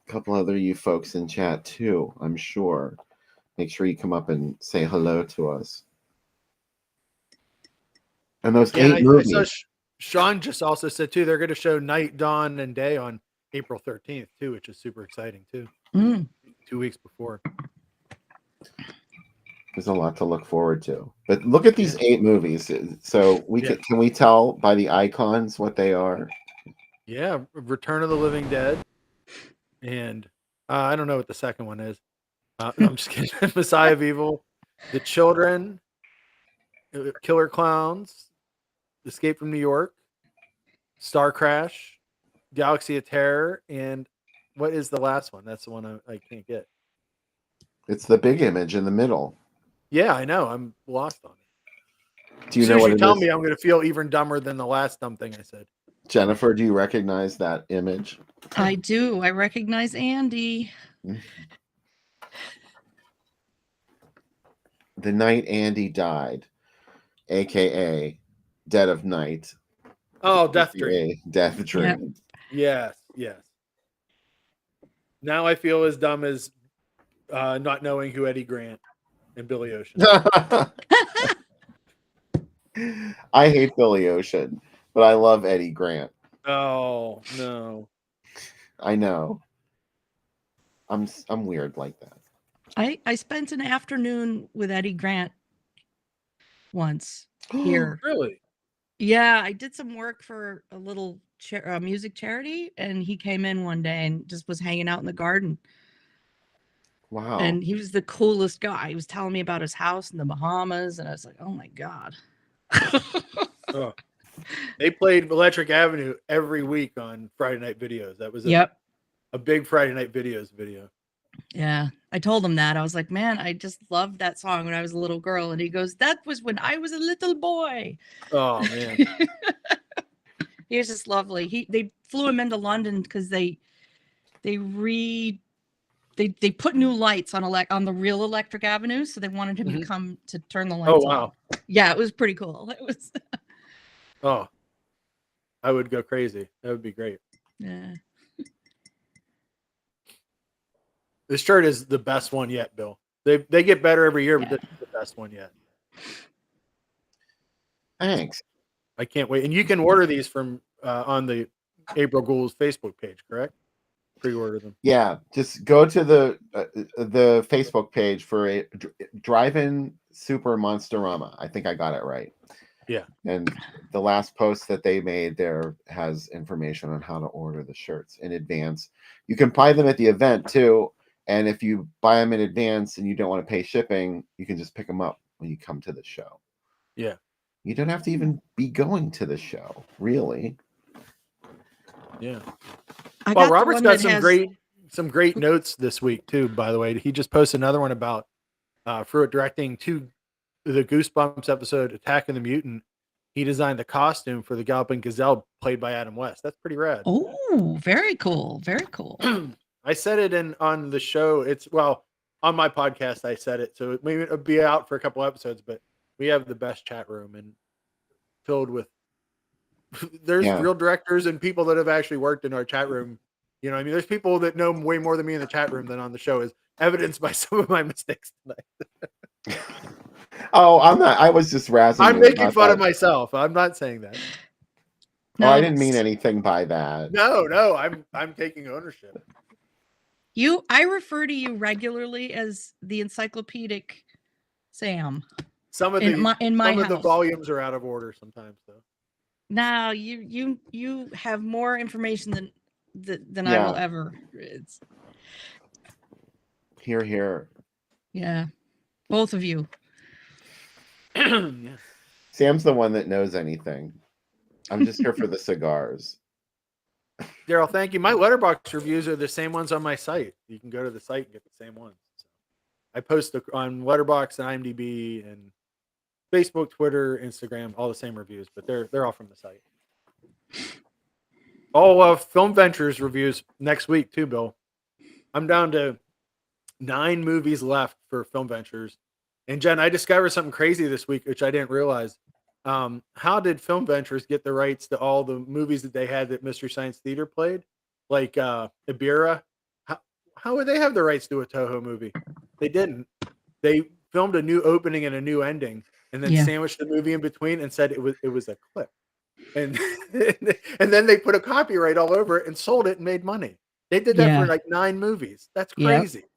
Speaker 4: A couple other you folks in chat too, I'm sure. Make sure you come up and say hello to us. And those 8
Speaker 5: I
Speaker 4: movies.
Speaker 5: saw Sean just also said too, they're going to show Night, Dawn, and Day on April 13th too, which is super exciting too. 2 weeks before.
Speaker 4: There's a lot to look forward to. But look at these 8 movies. So can we tell by the icons what they are?
Speaker 5: Yeah, Return of the Living Dead, and I don't know what the second one is. No, I'm just kidding. Messiah of Evil, The Children, Killer Clowns, Escape from New York, Star Crash, Galaxy of Terror, and what is the last one? That's the one I can't get.
Speaker 4: It's the big image in the middle.
Speaker 5: Yeah, I know. I'm lost on it.
Speaker 4: Do you know what it is?
Speaker 5: Tell me, I'm going to feel even dumber than the last dumb thing I said.
Speaker 4: Jennifer, do you recognize that image?
Speaker 2: I do. I recognize Andy.
Speaker 4: The night Andy died, aka Dead of Night.
Speaker 5: Oh, Death Dream.
Speaker 4: Death Dream.
Speaker 5: Yes. Now I feel as dumb as not knowing who Eddie Grant and Billy Ocean.
Speaker 4: I hate Billy Ocean, but I love Eddie Grant.
Speaker 5: Oh no.
Speaker 4: I know. I'm weird like that.
Speaker 2: I spent an afternoon with Eddie Grant once here.
Speaker 5: Really?
Speaker 2: Yeah, I did some work for a little music charity, and he came in one day and just was hanging out in the garden.
Speaker 4: Wow.
Speaker 2: And he was the coolest guy. He was telling me about his house in the Bahamas, and I was like, oh my God.
Speaker 5: They played Electric Avenue every week on Friday Night Videos. That was a big Friday Night Videos video.
Speaker 2: Yeah, I told him that. I was like, man, I just loved that song when I was a little girl. And he goes, that was when I was a little boy.
Speaker 5: Oh, man.
Speaker 2: He was just lovely. They flew him into London because they put new lights on the real Electric Avenue. So they wanted him to come to turn the lights on. Yeah, it was pretty cool. It was.
Speaker 5: Oh, I would go crazy. That would be great.
Speaker 2: Yeah.
Speaker 5: This shirt is the best one yet, Bill. They get better every year, but this is the best one yet.
Speaker 4: Thanks.
Speaker 5: I can't wait. And you can order these from on the April Ghouls Facebook page, correct? Pre-order them.
Speaker 4: Yeah, just go to the Facebook page for a Drive-In Super Monsterama. I think I got it right.
Speaker 5: Yeah.
Speaker 4: And the last post that they made there has information on how to order the shirts in advance. You can buy them at the event too. And if you buy them in advance and you don't want to pay shipping, you can just pick them up when you come to the show.
Speaker 5: Yeah.
Speaker 4: You don't have to even be going to the show, really.
Speaker 5: Yeah. Well, Robert's got some great notes this week too, by the way. He just posted another one about Fruit directing to the Goosebumps episode Attack of the Mutant. He designed the costume for the Galloping Gazelle played by Adam West. That's pretty rad.
Speaker 2: Oh, very cool. Very cool.
Speaker 5: I said it on the show. On my podcast, I said it. So maybe it'll be out for a couple episodes, but we have the best chat room and filled with there's real directors and people that have actually worked in our chat room. You know, I mean, there's people that know way more than me in the chat room than on the show, is evidenced by some of my mistakes tonight.
Speaker 4: Oh, I'm not. I was just razzing.
Speaker 5: I'm making fun of myself. I'm not saying that.
Speaker 4: No, I didn't mean anything by that.
Speaker 5: No, I'm taking ownership.
Speaker 2: I refer to you regularly as the encyclopedic Sam.
Speaker 5: Some of the volumes are out of order sometimes, though.
Speaker 2: No, you have more information than I will ever. It's
Speaker 4: Here.
Speaker 2: Yeah, both of you.
Speaker 5: Yeah.
Speaker 4: Sam's the one that knows anything. I'm just here for the cigars.
Speaker 5: Daryl, thank you. My letterbox reviews are the same ones on my site. You can go to the site and get the same ones. So I post on Letterboxd and IMDb and Facebook, Twitter, Instagram, all the same reviews, but they're all from the site. All Film Ventures reviews next week too, Bill. I'm down to 9 movies left for Film Ventures. And Jen, I discovered something crazy this week, which I didn't realize. How did Film Ventures get the rights to all the movies that they had that Mystery Science Theater played? Like Ibira? how would they have the rights to a Toho movie? They didn't. They filmed a new opening and a new ending, and then sandwiched the movie in between and said it was a clip. And and then they put a copyright all over it and sold it and made money. They did that for like 9 movies. That's crazy.
Speaker 2: Yep.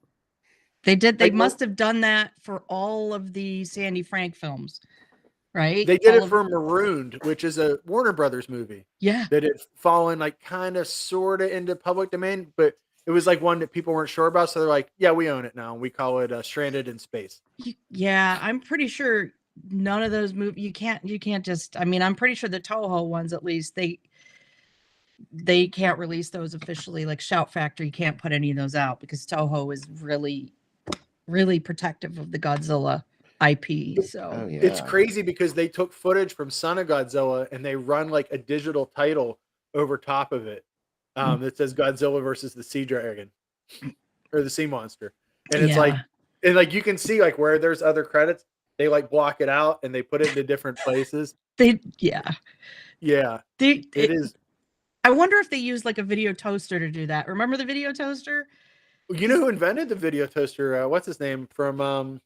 Speaker 2: They did. They
Speaker 5: Like,
Speaker 2: must have done that for all of the Sandy Frank films, right?
Speaker 5: They did
Speaker 2: all
Speaker 5: it for Marooned, which is a Warner Brothers movie.
Speaker 2: Yeah.
Speaker 5: That had fallen like kind of sort of into public domain, but it was like one that people weren't sure about. So they're like, yeah, we own it now. We call it Stranded in Space.
Speaker 2: Yeah, I'm pretty sure none of those movies, you can't just, I mean, I'm pretty sure the Toho ones, at least, they can't release those officially. Like Shout Factory can't put any of those out because Toho is really, really protective of the Godzilla IP. So
Speaker 5: It's crazy because they took footage from Son of Godzilla and they run like a digital title over top of it that says Godzilla versus the Sea Dragon or the Sea Monster. And it's like, and like you can see like where there's other credits, they like block it out and they put it into different places.
Speaker 2: It
Speaker 5: is.
Speaker 2: I wonder if they use like a video toaster to do that. Remember the video toaster?
Speaker 5: You know who invented the video toaster? What's his name from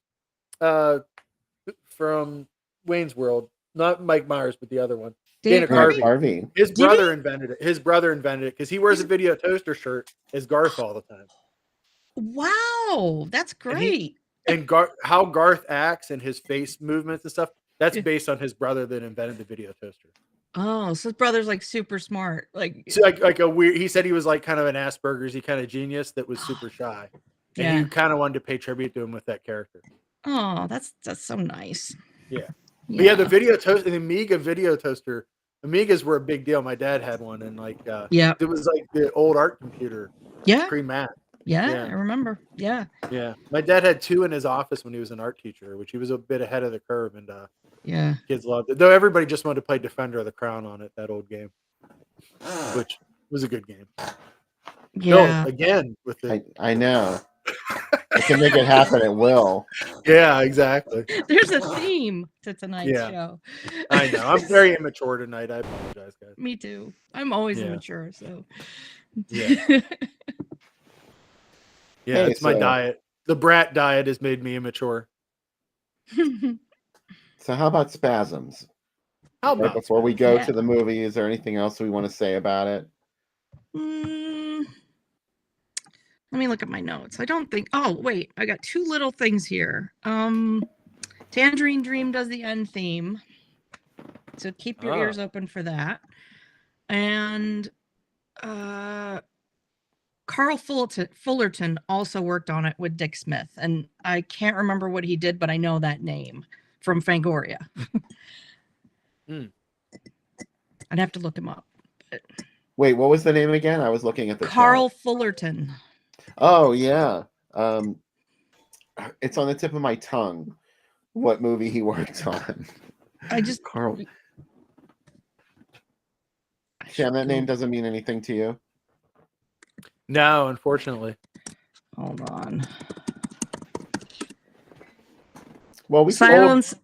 Speaker 5: Wayne's World? Not Mike Myers, but the other one. Dana Carvey. His brother invented it. His brother invented it because he wears a video toaster shirt as Garth all the time.
Speaker 2: Wow, that's great.
Speaker 5: And how Garth acts and his face movements and stuff, that's based on his brother that invented the video toaster.
Speaker 2: Oh, so his brother's like super smart. Like,
Speaker 5: so like a weird, he said he was like kind of an Asperger's, he kind of genius that was super shy. And he kind of wanted to pay tribute to him with that character.
Speaker 2: Oh, that's so nice.
Speaker 5: Yeah. But the video toaster, the Amiga video toaster, Amigas were a big deal. My dad had one, and like, it was like the old art computer.
Speaker 2: Yeah.
Speaker 5: Pre-Mac.
Speaker 2: Yeah, I remember. Yeah.
Speaker 5: Yeah. My dad had 2 in his office when he was an art teacher, which he was a bit ahead of the curve, and kids loved it. Though everybody just wanted to play Defender of the Crown on it, that old game, which was a good game.
Speaker 2: Yeah.
Speaker 5: Bill, again with the
Speaker 4: I know. I can make it happen at will.
Speaker 5: Yeah, exactly.
Speaker 2: There's a theme to tonight's show.
Speaker 5: I know. I'm very immature tonight. I apologize, guys.
Speaker 2: Me too. I'm always immature, so.
Speaker 5: Yeah. Yeah,
Speaker 4: Hey,
Speaker 5: it's my diet. The brat diet has made me immature.
Speaker 4: So how about Spasms?
Speaker 5: How about
Speaker 4: before we go to the movie, is there anything else we want to say about it?
Speaker 2: Let me look at my notes. I don't think. Oh, wait. I got 2 little things here. Tangerine Dream does the end theme, so keep your ears open for that. And Carl Fullerton also worked on it with Dick Smith, and I can't remember what he did, but I know that name from Fangoria. I'd have to look him up. But...
Speaker 4: Wait, what was the name again? I was looking at the
Speaker 2: Carl Fullerton.
Speaker 4: Oh yeah, it's on the tip of my tongue. What movie he worked on? Carl. Sam, that name doesn't mean anything to you?
Speaker 5: No, unfortunately.
Speaker 2: Hold on.
Speaker 4: Well, we
Speaker 2: Silence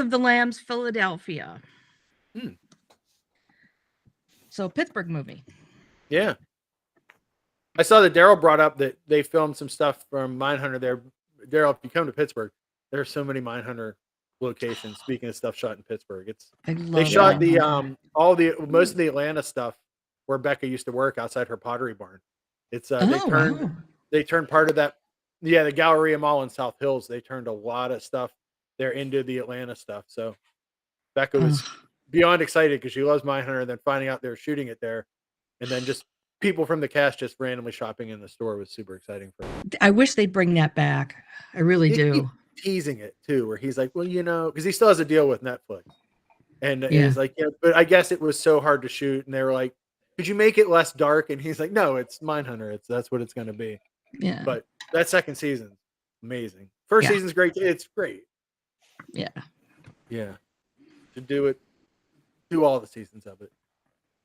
Speaker 2: of the Lambs, Philadelphia. So Pittsburgh movie.
Speaker 5: Yeah. I saw that Daryl brought up that they filmed some stuff from Mindhunter there. Daryl, if you come to Pittsburgh, there are so many Mindhunter locations. Speaking of stuff shot in Pittsburgh, they shot most of the Atlanta stuff where Becca used to work outside her Pottery Barn. It's they turned part of that, the Galleria Mall in South Hills. They turned a lot of stuff there into the Atlanta stuff. So Becca was beyond excited because she loves Mindhunter, and then finding out they were shooting it there, and then just people from the cast just randomly shopping in the store was super exciting for her.
Speaker 2: I wish they'd bring that back. I really do.
Speaker 5: Teasing it too, where he's like, well, because he still has a deal with Netflix, and he's like, but I guess it was so hard to shoot, and they were like, could you make it less dark? And he's like, no, it's Mindhunter. That's what it's going to be.
Speaker 2: Yeah.
Speaker 5: But that second season, amazing. First season's great. It's great.
Speaker 2: Yeah.
Speaker 5: Yeah. To do all the seasons of it.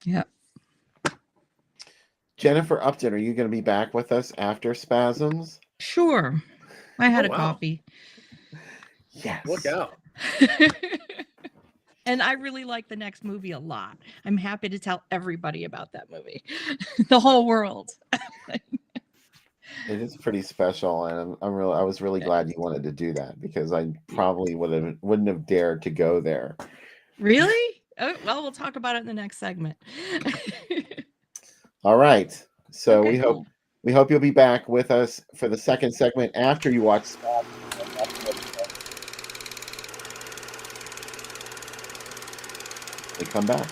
Speaker 2: Yeah.
Speaker 4: Jennifer Upton, are you going to be back with us after Spasms?
Speaker 2: Sure. I had a coffee.
Speaker 4: Yes.
Speaker 5: Look out.
Speaker 2: And I really like the next movie a lot. I'm happy to tell everybody about that movie. The whole world.
Speaker 4: It is pretty special, and I was really glad you wanted to do that because I probably wouldn't have dared to go there.
Speaker 2: Really? Oh, well, we'll talk about it in the next segment.
Speaker 4: All right. So
Speaker 2: Okay, cool.
Speaker 4: we hope you'll be back with us for the second segment after you watch Spasms. We come back.